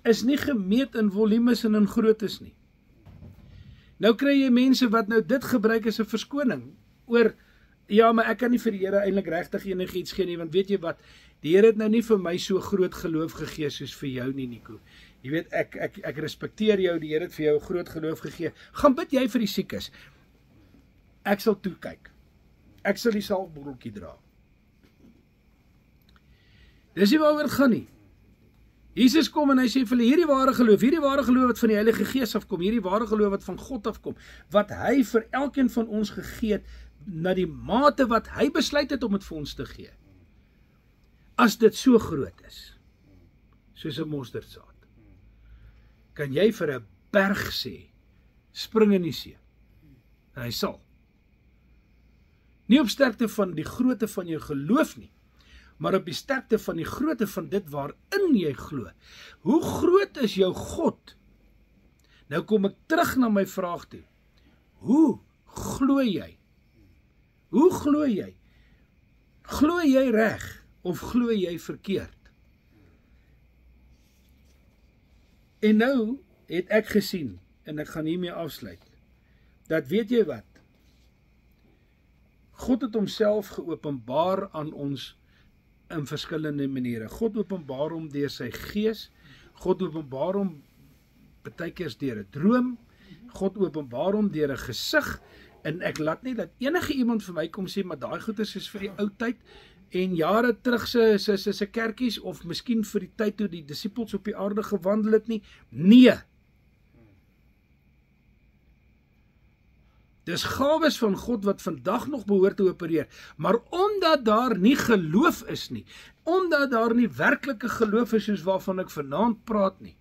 is nie gemeet in volumes en in groottes nie. Nou kry jy mense wat nou dit gebruik as 'n verskoning, oor, ja, maar ek kan nie vir die Here eintlik regtig enigiets gee nie, want weet jy wat, die Here het nou nie vir my so groot geloof gegee soos vir jou nie, Nico. Jy weet, ek respekteer jou, die Here het vir jou 'n groot geloof gegee. Gaan bid jy vir die siekes. Ek sal toe kyk. Ek sal die salfbotteltjie dra. Dis nie waaroor dit gaan nie. Jesus kom en hy sê vir hulle, hierdie ware geloof wat van die Heilige Gees afkom, hierdie ware geloof wat van God afkom, wat hy vir elkeen van ons gegee het, na die mate wat hy besluit het om dit vir ons te gee. As dit so groot is, soos 'n mosterdsaad, kan jy vir 'n berg sê, spring in die see, en hy sal. Nie op sterkte van die grootte van jou geloof nie, maar op die sterkte van die grootte van dit waarin jy glo. Hoe groot is jou God? Nou kom ek terug na my vraag toe. Hoe glo jy? Hoe glo jy? Glo jy reg of glo jy verkeerd? En nou het ek gesien, en ek gaan hiermee afsluit, dat weet jy wat? God het homself geopenbaar aan ons in verskillende maniere. God openbaar hom deur sy gees, God openbaar hom partykeer deur 'n droom, God openbaar hom deur 'n gesig, en ek laat nie dat enige iemand vir my kom sê, maar daai goeders is vir die ou tyd, en jare terug se kerkies, of miskien vir die tyd toe die disippels op die aarde gewandel het nie. Nee. Dis gawes van God wat vandag nog behoort te opereer, maar omdat daar nie geloof is nie, omdat daar nie werklike geloof is soos waarvan ek vanaand praat nie,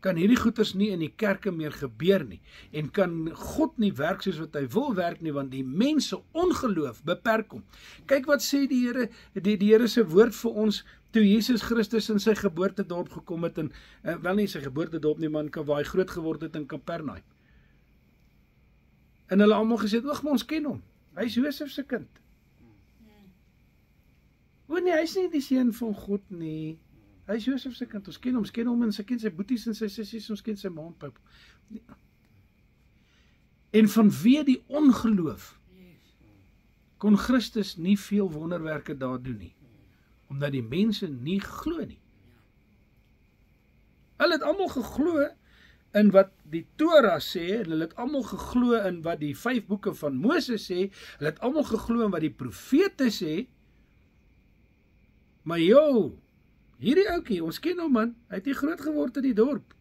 kan hierdie goeders nie in die kerke meer gebeur nie, en kan God nie werk soos wat hy wil werk nie, want die mens se ongeloof beperk hom. Kyk wat sê die Here, die Here se woord vir ons, toe Jesus Christus in sy geboortedorp gekom het, en wel nie sy geboortedorp nie, maar waar hy groot geword het in Kapernaum. En hulle almal gesê, "Oeg, maar ons ken hom. Hy is Josef se kind." O nee, hy is nie die seun van God nie. Hy is Josef se kind, ons ken hom en sy ken sy boeties en sy sissies, ons ken sy ma en pappa. En vanweë die ongeloof kon Christus nie veel wonderwerke daar doen nie, omdat die mense nie glo nie. Hulle het almal geglo in wat die Torah sê, en hulle het almal geglo in wat die 5 boeke van Moses sê, hulle het almal geglo in wat die profete sê, maar hierdie oukie, ons ken hom man, hy het nie groot geword in die dorp.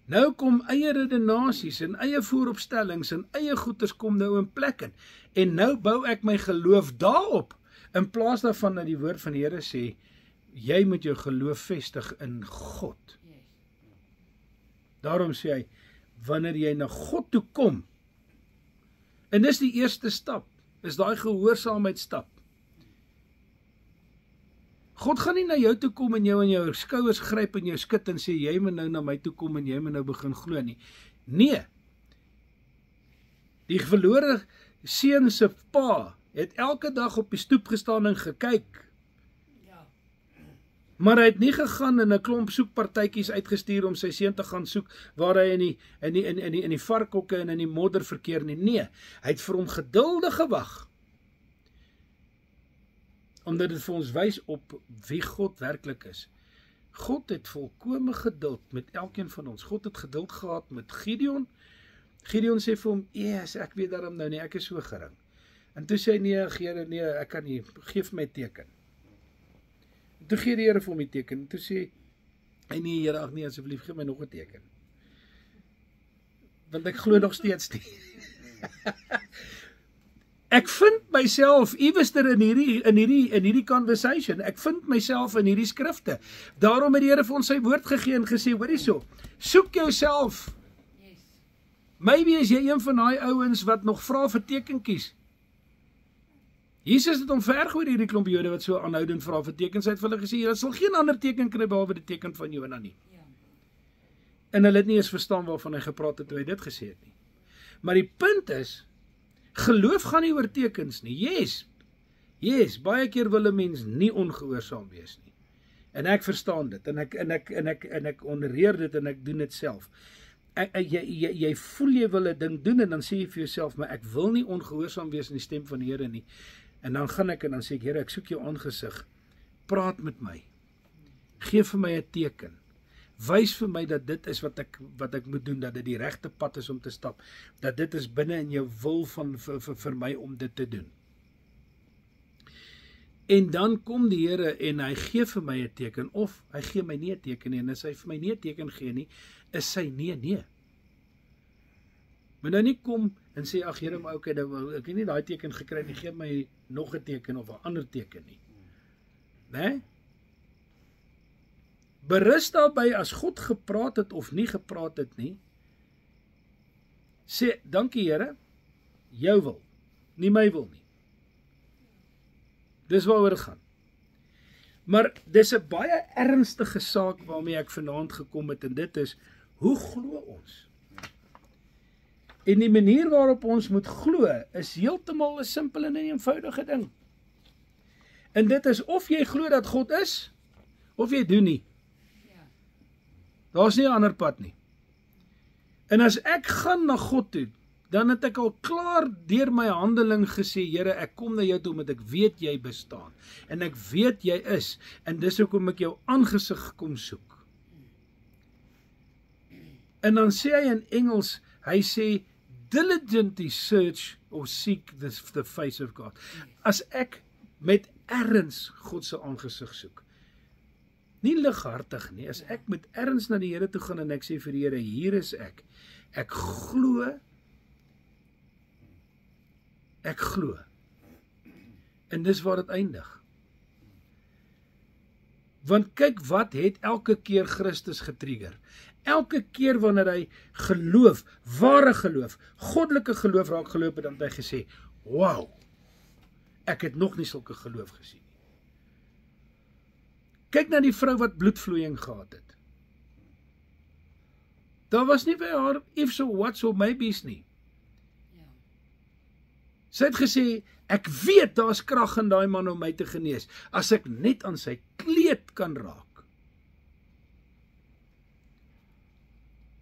Nou kom eie redenasies en eie vooropstellings en eie goeders kom nou in plek in. En nou bou ek my geloof daarop, in plaas daarvan dat die woord van die Here sê, jy moet jou geloof vestig in God. Daarom sê hy, wanneer jy na God toe kom, en dis die eerste stap, is daai gehoorsaamheidstap. God gaan nie na jou toe kom en jou in jou skouers gryp en jou skud en sê, jy moet nou na my toe kom en jy moet nou begin glo nie. Nee, die verlore seun se pa het elke dag op die stoep gestaan en gekyk. Maar hy het nie gegaan en 'n klomp soekpartytjies uitgestuur om sy seun te gaan soek waar hy in die varkhokke en in die modder verkeer nie. Nee, hy het vir hom geduldig gewag. Omdat dit vir ons wys op wie God werklik is. God het volkome geduld met elkeen van ons. God het geduld gehad met Gideon. Gideon sê vir hom, "Yes, ek weet daarom nou nie, ek is so gering." En toe sê hy, "Nee, Here, nee, ek kan nie, geef my teken." En toe gee die Here vir hom die teken. En toe sê hy, "Nee, Here, ag nee, asseblief gee my nog 'n teken. Want ek glo nog steeds nie." Ek vind myself iewester in hierdie conversation. Ek vind myself in hierdie skrifte. Daarom het die Here vir ons sy woord gegee en gesê, hoor hierso, soek jouself. Maybe is jy een van daai ouens wat nog vra vir tekenkies. Jesus het omvergooi hierdie klomp Jode wat so aanhoudend vra vir tekens. Hy het vir hulle gesê, jy sal geen ander teken kry behalwe die teken van Jona nie. En hulle het nie eens verstaan waarvan hy gepraat het toe hy dit gesê het nie. Maar die punt is, geloof gaan nie oor tekens nie. Yes, baie keer wil 'n mens nie ongehoorsaam wees nie. En ek verstaan dit, en ek honoreer dit, en ek doen dit self. Jy voel jy wil 'n ding doen, en dan sê jy vir jouself, maar ek wil nie ongehoorsaam wees in die stem van die Here nie. En dan gaan ek en dan sê ek, Here, ek soek jou aangesig. Praat met my. Geef vir my 'n teken. Wys vir my dat dit is wat ek moet doen, dat dit die regte pad is om te stap, dat dit is binne in jou wil vir my om dit te doen. En dan kom die Here en hy gee vir my 'n teken, of hy gee my nie 'n teken nie, en as hy vir my nie 'n teken gee nie, is sy nee. Maar nou nie kom en sê, ag Here, maar okay, nou, ek het nie daai teken gekry nie, gee my nog 'n teken of 'n ander teken nie. Né? Berus daarby as God gepraat het of nie gepraat het nie, sê, dankie Here, jou wil, nie my wil nie. Dis waaroor dit gaan. Maar dis 'n baie ernstige saak waarmee ek vanaand gekom het, en dit is, hoe glo ons? En die manier waarop ons moet glo, is heeltemal 'n simpel en 'n eenvoudige ding. En dit is, of jy glo dat God is, of jy doen nie. Daar's nie 'n ander pad nie. En as ek gaan na God toe, dan het ek al klaar deur my handeling gesê, Here, ek kom na jou toe, omdat ek weet jy bestaan. En ek weet jy is, en dis hoekom ek jou aangesig kom soek. En dan sê hy in Engels, hy sê, diligently search or seek the face of God. As ek met erns God se aangesig soek. Nie lighartig nie, as ek met erns na die Here toe gaan en ek sê vir die Here, hier is ek. Ek glo. En dis waar dit eindig. Want kyk wat het elke keer Christus getrigger. Elke keer wanneer hy geloof, ware geloof, goddelike geloof raak geloop het, dan het hy gesê, wow, ek het nog nie sulke geloof gesien. Kyk na die vrou wat bloedvloeiing gehad het. Daar was nie by haar ifs or whats or maybes nie. Sy het gesê, ek weet daar's krag in daai man om my te genees, as ek net aan sy kleed kan raak.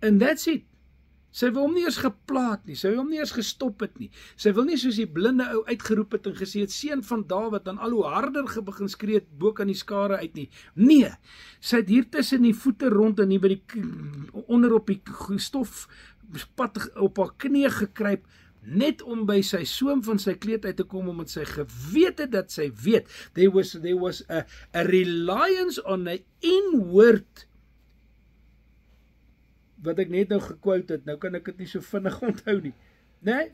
And that's it. Sy wil hom nie eers geplaat nie, sy wil hom nie eers gestop het nie. Sy wil nie soos die blinde ou uitgeroep het en gesê het, seun van Dawid, dan al hoe harder begin skree het, bo kan die skare uit nie. Nee, sy het hier tussen die voete rond en hier by die, onder op die stofpad op haar knie gekruip, net om by sy soem van sy kleed uit te kom, omdat sy geweet het dat sy weet. There was a reliance on a inward, wat ek net nou gequote het, nou kan ek dit nie so vinnig onthou nie. Nee,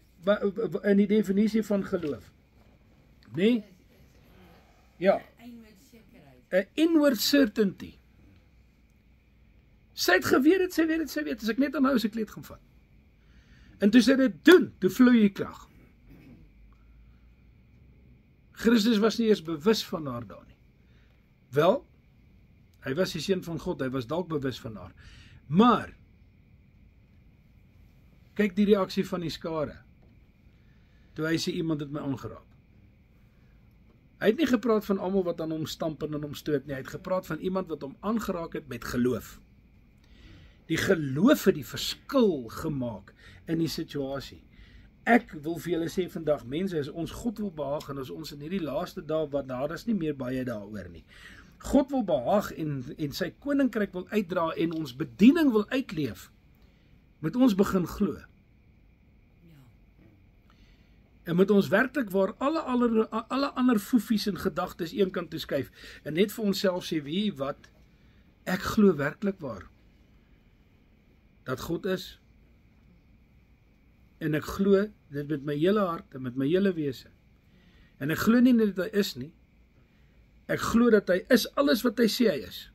in die definisie van geloof. Nee? Ja. 'n inward certainty. Sy het geweet, sy weet, as ek net aanhou sy kleed gaan vat. En toe sy dit doen, toe vloei die krag. Christus was nie eers bewus van haar daar nie. Wel, hy was die seun van God, hy was dalk bewus van haar. Maar, kyk die reaksie van die skare, toe hy sê iemand het my aangeraak. Hy het nie gepraat van almal wat aan hom stamp en aan hom stoot nie, hy het gepraat van iemand wat hom aangeraak het met geloof. Die geloof het die verskil gemaak in die situasie. Ek wil vir julle sê vandag, mense, as ons God wil behaag, en as ons in hierdie laaste dae, wat daar is nie meer baie daaroor nie, God wil behaag en sy koninkryk wil uitdra en ons bediening wil uitleef, moet ons begin glo. En moet ons werklik waar alle ander foefies en gedagtes eenkant toe skuif en net vir onsself sê, wie wat, ek glo werklik waar dat God is, en ek glo dit met my hele hart en met my hele wese. En ek glo nie net dat hy is nie, ek glo dat hy is alles wat hy sê hy is.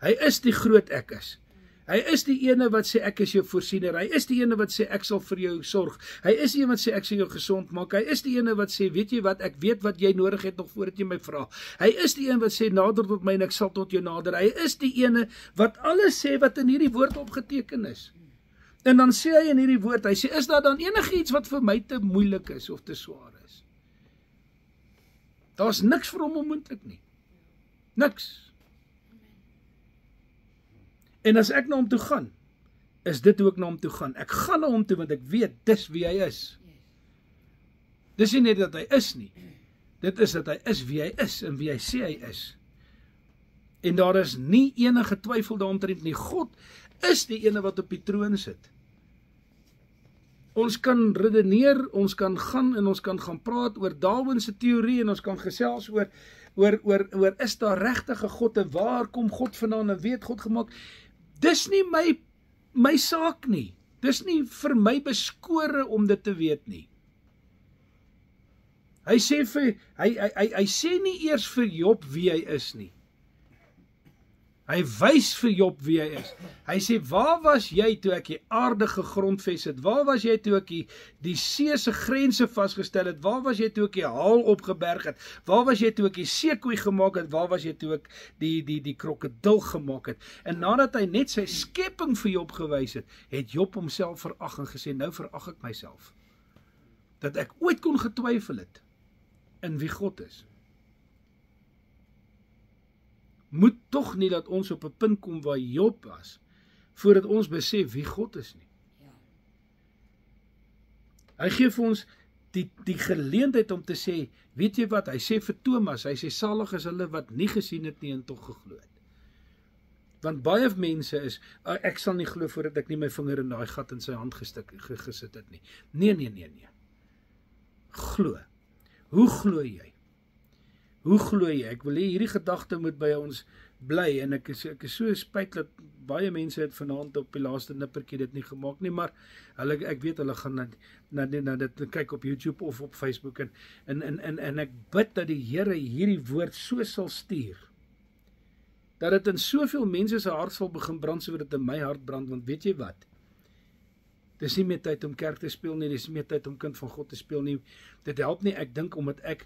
Hy is die groot ek is. Hy is die ene wat sê ek is jou voorsiener. Hy is die ene wat sê ek sal vir jou sorg. Hy is die ene wat sê ek sal jou gesond maak. Hy is die ene wat sê, weet jy wat, ek weet wat jy nodig het nog voordat jy my vra. Hy is die ene wat sê, nader tot my en ek sal tot jou nader. Hy is die ene wat alles sê wat in hierdie woord opgeteken is. En dan sê hy in hierdie woord, hy sê, is daar dan enigiets wat vir my te moeilik is of te swaar is? Daar's niks vir hom onmoontlik nie. Niks. En as ek na hom toe gaan, is dit hoe ek na hom toe gaan. Ek gaan na hom toe, want ek weet, dis wie hy is. Dis nie net dat hy is nie. Dit is dat hy is wie hy is, en wie hy sê hy is. En daar is nie enige twyfel daaromtrent nie. God is die ene wat op die troon sit. Ons kan redeneer, ons kan gaan en ons kan gaan praat oor Darwin se teorie en ons kan gesels oor is daar regtig 'n God en waar kom God vandaan en weet God gemaak? Dis nie my saak nie. Dis nie vir my beskore om dit te weet nie. Hy sê hy sê nie eers vir Job wie hy is nie. Hy wys vir Job wie hy is. Hy sê, waar was jy toe ek die aarde gegrondves het? Waar was jy toe ek die see se grense vasgestel het? Waar was jy toe ek die haal opgeberg het? Waar was jy toe ek die seekoei gemaak het? Waar was jy toe ek die krokodil gemaak het? En nadat hy net sy skepping vir Job gewys het, het Job homself verag en gesê, nou verag ek myself. Dat ek ooit kon getwyfel het in wie God is. Moet tog nie dat ons op 'n punt kom waar Job was, voordat ons besef wie God is nie. Ja. Hy gee vir ons die geleentheid om te sê, weet jy wat, hy sê vir Thomas, hy sê, salig is hulle wat nie gesien het nie en tog geglo het. Want baie mense is, ek sal nie glo voordat ek nie my vinger in daai gat in sy hand gesit het nie. Nee. Glo. Hoe glo jy? Hoe glo jy? Ek wil hê hierdie gedagte moet by ons bly en ek is so spyt dat baie mense het vanaand op die laaste nippertjie dit nie gemaak nie, maar ek weet hulle gaan na dit kyk op YouTube of op Facebook en ek bid dat die Here hierdie woord so sal stuur dat dit in soveel mense se hart sal begin brand sodat dit in my hart brand, want weet jy wat? Dis nie meer tyd om kerk te speel nie, dis nie meer tyd om kind van God te speel nie. Dit help nie, ek dink omdat ek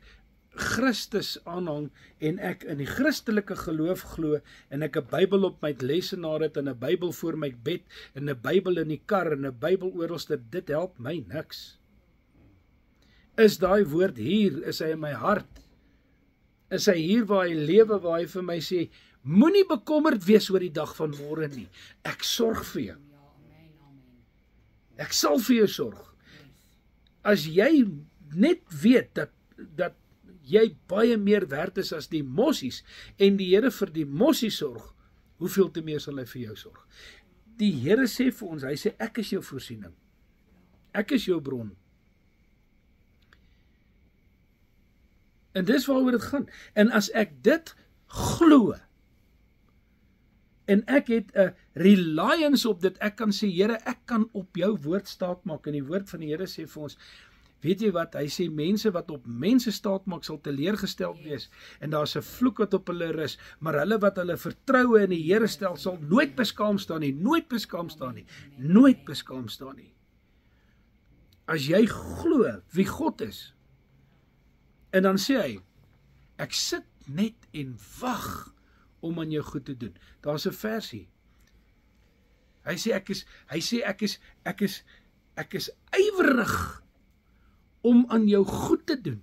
Christus aanhang en ek in die Christelike geloof glo en ek 'n Bybel op my lesenaar het en 'n Bybel voor my bed en 'n Bybel in die kar en 'n Bybel oralste, dit help my niks. Is daai woord hier, is hy in my hart? Is hy hier waar hy lewe, waar hy vir my sê, moenie bekommerd wees oor die dag van môre nie. Ek sorg vir jou. Ek sal vir jou sorg. As jy net weet dat jy baie meer werd is as die mossies en die Here vir die mossies sorg, hoeveel te meer sal hy vir jou sorg? Die Here sê vir ons, hy sê ek is jou voorsiening. Ek is jou bron. En dis waaroor dit gaan. En as ek dit glo, en ek het 'n reliance op dit, ek kan sê, Here, ek kan op jou woord staat maak, en die woord van die Here sê vir ons, weet jy wat, hy sê, mense wat op mense staat maak, sal teleurgesteld wees, en daar's 'n vloek wat op hulle rus, maar hulle wat hulle vertroue in die Here stel, sal nooit beskaam staan nie, nooit beskaam staan nie, nooit beskaam staan nie. As jy glo wie God is, en dan sê hy, ek sit net en wag om aan jou goed te doen. Daar's 'n versie. Hy sê ek is ywerig om aan jou goed te doen.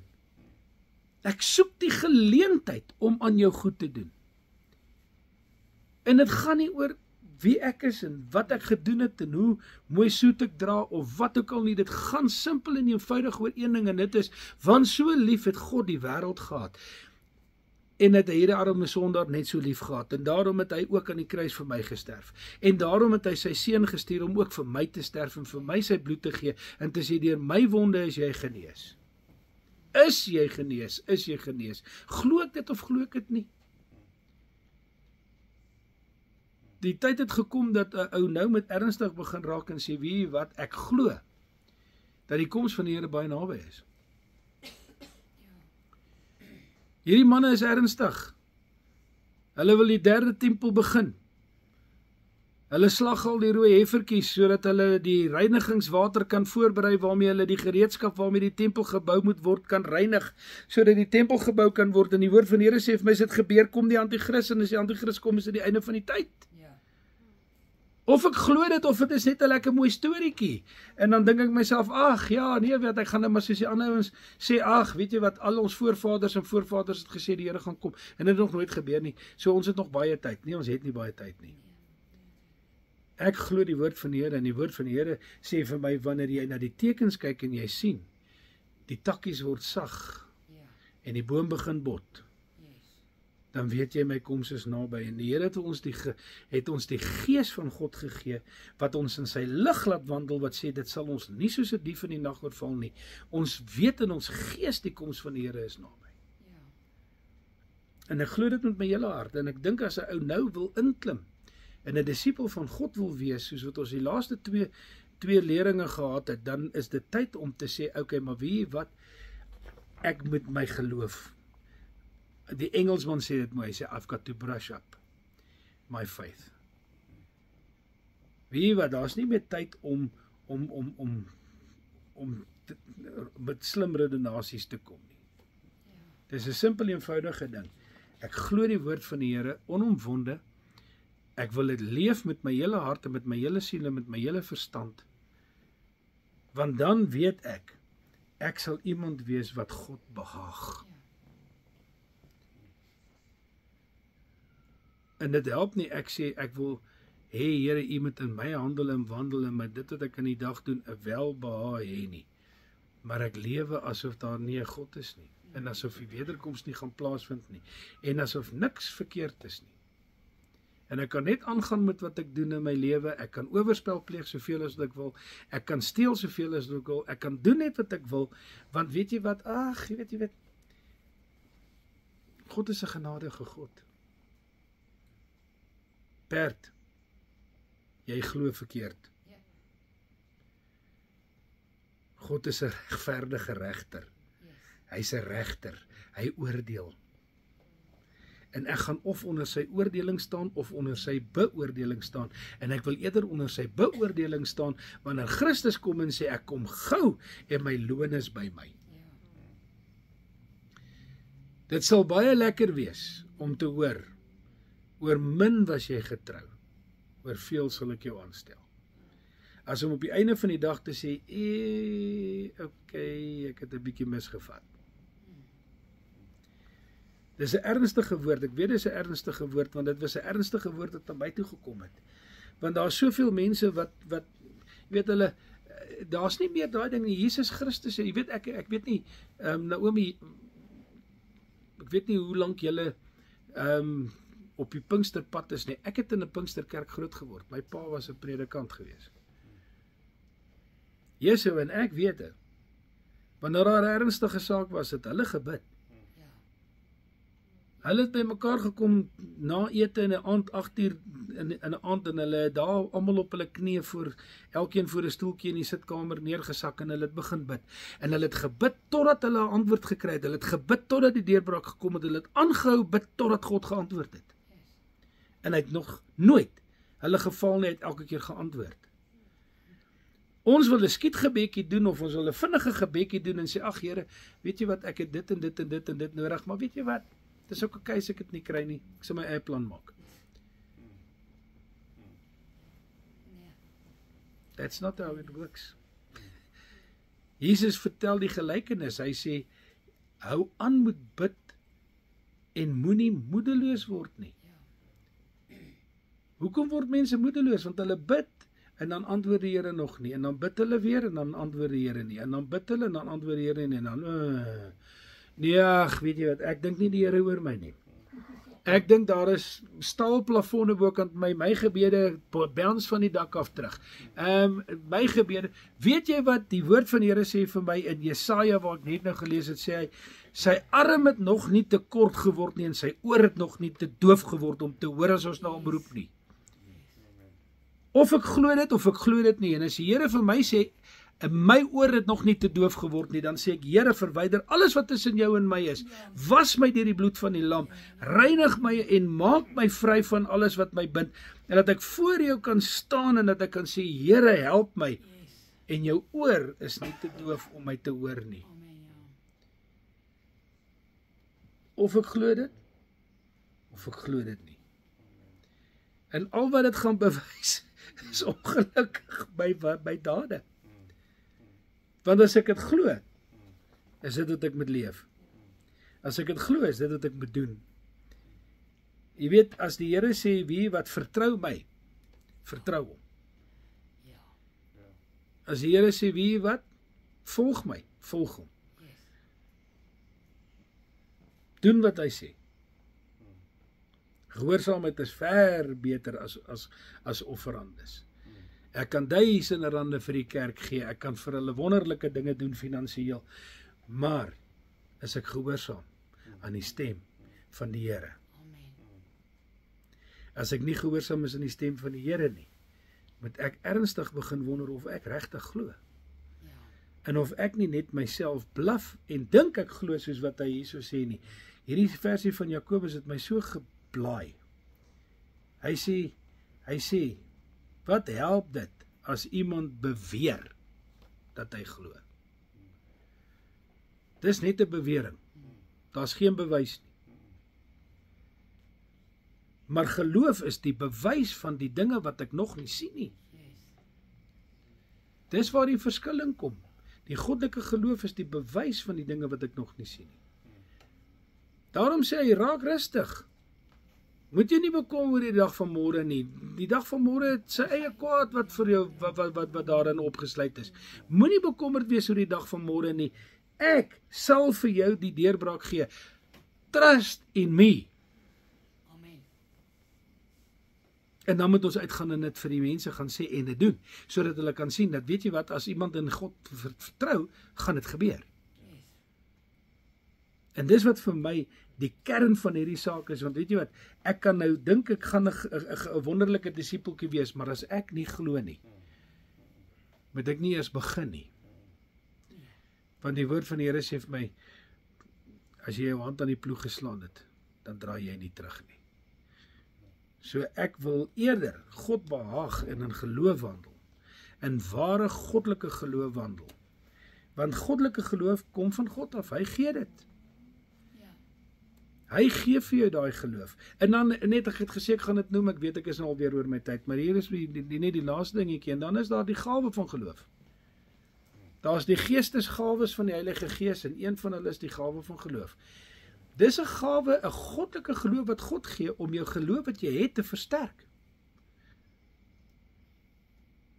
Ek soek die geleentheid om aan jou goed te doen. En dit gaan nie oor wie ek is en wat ek gedoen het en hoe mooi soet ek dra of wat ook al nie. Dit gaan simpel en eenvoudig oor een ding, en dit is, want so lief het God die wêreld gehad. En het hy die arme sondaar net so lief gehad, en daarom het hy ook aan die kruis vir my gesterf, en daarom het hy sy seun gestuur om ook vir my te sterf, en vir my sy bloed te gee, en te sê, deur my wonde is jy genees. Is jy genees? Is jy genees? Glo ek dit of glo ek dit nie? Die tyd het gekom dat 'n ou nou met ernstig begin raak en sê, weet jy wat, ek glo dat die koms van die Here baie naby is. Hierdie manne is ernstig. Hulle wil die 3de tempel begin. Hulle slag al die rooi heffertjies sodat hulle die reinigingswater kan voorberei waarmee hulle die gereedskap waarmee die tempel gebou moet word kan reinig, sodat die tempel gebou kan word. En die woord van die Here sê vir my, as dit gebeur, kom die anti-kris, en as die anti-kris kom, is dit die einde van die tyd. Of ek glo dit, of dit is net 'n lekker mooi storieetjie. En dan dink ek myself, ag, ja, nee, weet, ek gaan nou maar soos die ander ouens sê, ag, weet jy wat, al ons voorvaders het gesê, die Here gaan kom. En dit het nog nooit gebeur nie. So ons het nog baie tyd. Nee, ons het nie baie tyd nie. Ek glo die woord van die Here, en die woord van die Here sê vir my, wanneer jy na die tekens kyk en jy sien, die takkies word sag, en die boom begin bot, dan weet jy my koms is naby. En die Here het ons die gees van God gegee, wat ons in sy lig laat wandel, wat sê, dit sal ons nie soos 'n dief in die nag oorval nie. Ons weet in ons gees die koms van die Here is naby. En ek glo dit met my hele hart, en ek dink as 'n ou nou wil inklim, en 'n disipel van God wil wees, soos wat ons die laaste twee leringe gehad het, dan is dit tyd om te sê, okay, maar weet jy wat, ek moet my geloof, die Engelsman sê dit mooi, hy sê, I've got to brush up my faith. Weet jy wat, daar is nie meer tyd om met slim redenasies te kom nie. Dit is 'n simpel eenvoudige ding. Ek glo die woord van die Here, onomwonde, ek wil dit leef met my hele hart en met my hele siel en met my hele verstand, want dan weet ek sal iemand wees wat God behaag. En dit help nie, ek sê, ek wil, Here, U moet in my handel en wandel, en met dit wat ek in die dag doen, 'n welbehae hê nie. Maar ek lewe asof daar nie 'n God is nie, en asof die wederkoms nie gaan plaasvind nie, en asof niks verkeerd is nie. En ek kan net aangaan met wat ek doen in my lewe, ek kan oorspel pleeg soveel as wat ek wil, ek kan steel soveel as wat ek wil, ek kan doen net wat ek wil, want weet jy wat, jy weet, God is 'n genadige God. Bert, jy glo verkeerd. God is 'n regverdige regter. Hy's 'n regter, hy oordeel. En ek gaan of onder sy oordeling staan, of onder sy beoordeling staan. En ek wil eerder onder sy beoordeling staan, wanneer Christus kom en sê, ek kom gou, en my loon is by my. Dit sal baie lekker wees, om te hoor, oor min was jy getrou, oor veel sal ek jou aanstel. as om op die einde van die dag te sê, okay, ek het 'n bietjie misgevat. Dis 'n ernstige woord, ek weet dis 'n ernstige woord, want dit was 'n ernstige woord wat aan my toe gekom het. Want daar is soveel mense wat weet hulle, daar's nie meer daai ding nie, Jesus Christus, jy weet, ek weet nie, Naomi, ek weet nie hoe lank julle op die Pinksterpad is nie. Ek het in 'n Pinksterkerk groot geword. My pa was 'n predikant gewees. Jesu en ek weet dit. Wanneer daar 'n ernstige saak was, het hulle gebid. Hulle het by mekaar gekom na ete in 'n aand 8uur in 'n aand en hulle het daar almal op hulle knieë voor elkeen voor 'n stoeltjie in die sitkamer neergesak en hulle het begin bid. En hulle het gebid totdat hulle 'n antwoord gekry het. Hulle het gebid totdat die deurbraak gekom het. Hulle het aangehou bid totdat God geantwoord het. En hy het nog nooit hulle geval nie, het elke keer geantwoord. Ons wil 'n skietgebedjie doen of ons wil 'n vinnige gebedjie doen en sê, ag Here, weet jy wat, ek het dit en dit en dit en dit nodig, maar weet jy wat? Dis ook okay as ek dit nie kry nie. Ek sal my eie plan maak. That's not how it works. Jesus vertel die gelykenis. Hy sê, hou aan met bid en moenie moedeloos word nie. Hoekom word mense moedeloos? Want hulle bid en dan antwoord die Here nog nie. En dan bid hulle weer en dan antwoord die Here nie. En dan bid hulle en dan antwoord die Here nie. En dan, nee, ag, weet jy wat, ek dink nie die Here hoor my nie. Ek dink daar is staalplafonne bokant my gebede bounce van die dak af terug. My gebede, weet jy wat die woord van die Here sê vir my in Jesaja waar ek net nou gelees het, sê hy, sy arm het nog nie te kort geword nie en sy oor het nog nie te doof geword om te hoor as ons na hom roep nie. Of ek glo dit of ek glo dit nie. En as die Here vir my sê, my oor het nog nie te doof geword nie, dan sê ek, Here, verwyder alles wat tussen jou en my is. Was my deur die bloed van die lam. Reinig my en maak my vry van alles wat my bind. En dat ek voor jou kan staan en dat ek kan sê, Here, help my. En jou oor is nie te doof om my te hoor nie. Of ek glo dit, of ek glo dit nie. En al wat dit gaan bewys, is ongelukkig by dade. Want as ek dit glo, is dit wat ek moet leef. As ek dit glo, is dit wat ek moet doen. Jy weet, as die Here sê, wie wat vertrou my, vertrou hom. As die Here sê, wie wat, volg my, volg hom. Doen wat hy sê. Gehoorsaamheid is ver beter as offerandes. Ek kan duisende rande vir die kerk gee, ek kan vir hulle wonderlike dinge doen finansiëel, maar is ek gehoorsaam aan die stem van die Here. As ek nie gehoorsaam is aan die stem van die Here nie, moet ek ernstig begin wonder of ek regtig glo. En of ek nie net myself blaf en dink ek glo soos wat hy hierso sê nie. Hierdie versie van Jakobus het my so geblaai. Hy sê, wat help dit as iemand beweer dat hy glo? Dis net 'n bewering. Daar's geen bewys nie. Maar geloof is die bewys van die dinge wat ek nog nie sien nie. Dis waar die verskilling kom. Die goddelike geloof is die bewys van die dinge wat ek nog nie sien nie. Daarom sê hy, raak rustig. Moet jy nie bekom oor die dag van môre nie. Die dag van môre het sy eie kwaad wat vir jou wat daarin opgesluit is. Moenie bekommerd wees oor die dag van môre nie. Ek sal vir jou die deurbraak gee. Trust in me. Amen. En dan moet ons uitgaan en dit vir die mense gaan sê en dit doen, sodat hulle kan sien dat, weet jy wat, as iemand in God vertrou, gaan dit gebeur. Yes. En dis wat vir my die kern van hierdie saak is, want weet jy wat, ek kan nou dink ek gaan 'n wonderlike disipeltjie wees, maar as ek nie glo nie, moet ek nie eers begin nie. Want die woord van die Here sê vir my, as jy jou hand aan die ploeg geslaan het, dan draai jy nie terug nie. So ek wil eerder God behaag en in geloof wandel, in ware goddelike geloof wandel. Want goddelike geloof kom van God af, hy gee dit. Hy gee vir jou daai geloof. En dan net, ek het gesê, ek gaan dit noem, ek weet ek is nou alweer oor my tyd, maar hier is net die laaste dingetjie, en dan is daar die gawe van geloof. Daar is die geestesgawes van die Heilige Gees, en een van hulle is die gawe van geloof. Dis 'n gawe, 'n goddelike geloof wat God gee, om jou geloof wat jy het te versterk.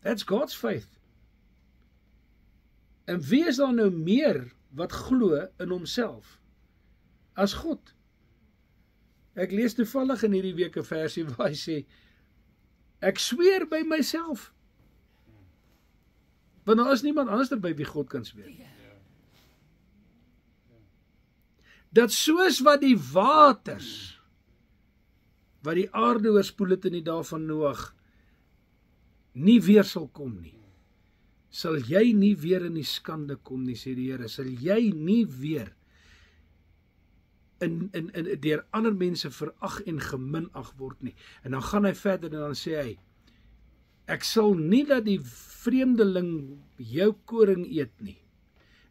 That's God's faith. En wie is daar nou meer wat glo in homself as God? Ek lees toevallig in hierdie week 'n versie waar hy sê, ek sweer by myself. Want daar is niemand anders by wie God kan sweer. Dat soos wat die waters, wat die aarde oorspoel het in die dae van Noag, nie weer sal kom nie, sal jy nie weer in die skande kom nie, sê die Here, sal jy nie weer deur ander mense verag en geminag word nie. En dan gaan hy verder en dan sê hy, ek sal nie laat die vreemdeling jou koring eet nie,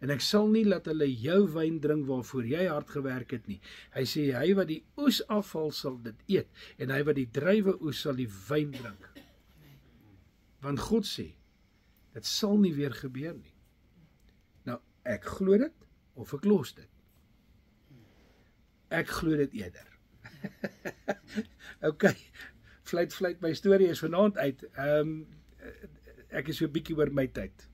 en ek sal nie laat hulle jou wyn drink waarvoor jy hard gewerk het nie. Hy sê, hy wat die oes afval sal dit eet, en hy wat die druiwe oes sal die wyn drink. Want God sê, dit sal nie weer gebeur nie. Nou, ek glo dit, of ek los dit. Ek glo dit eerder. Ok, vluit, my storie is vanaand uit. Ek is so 'n bietjie oor my tyd.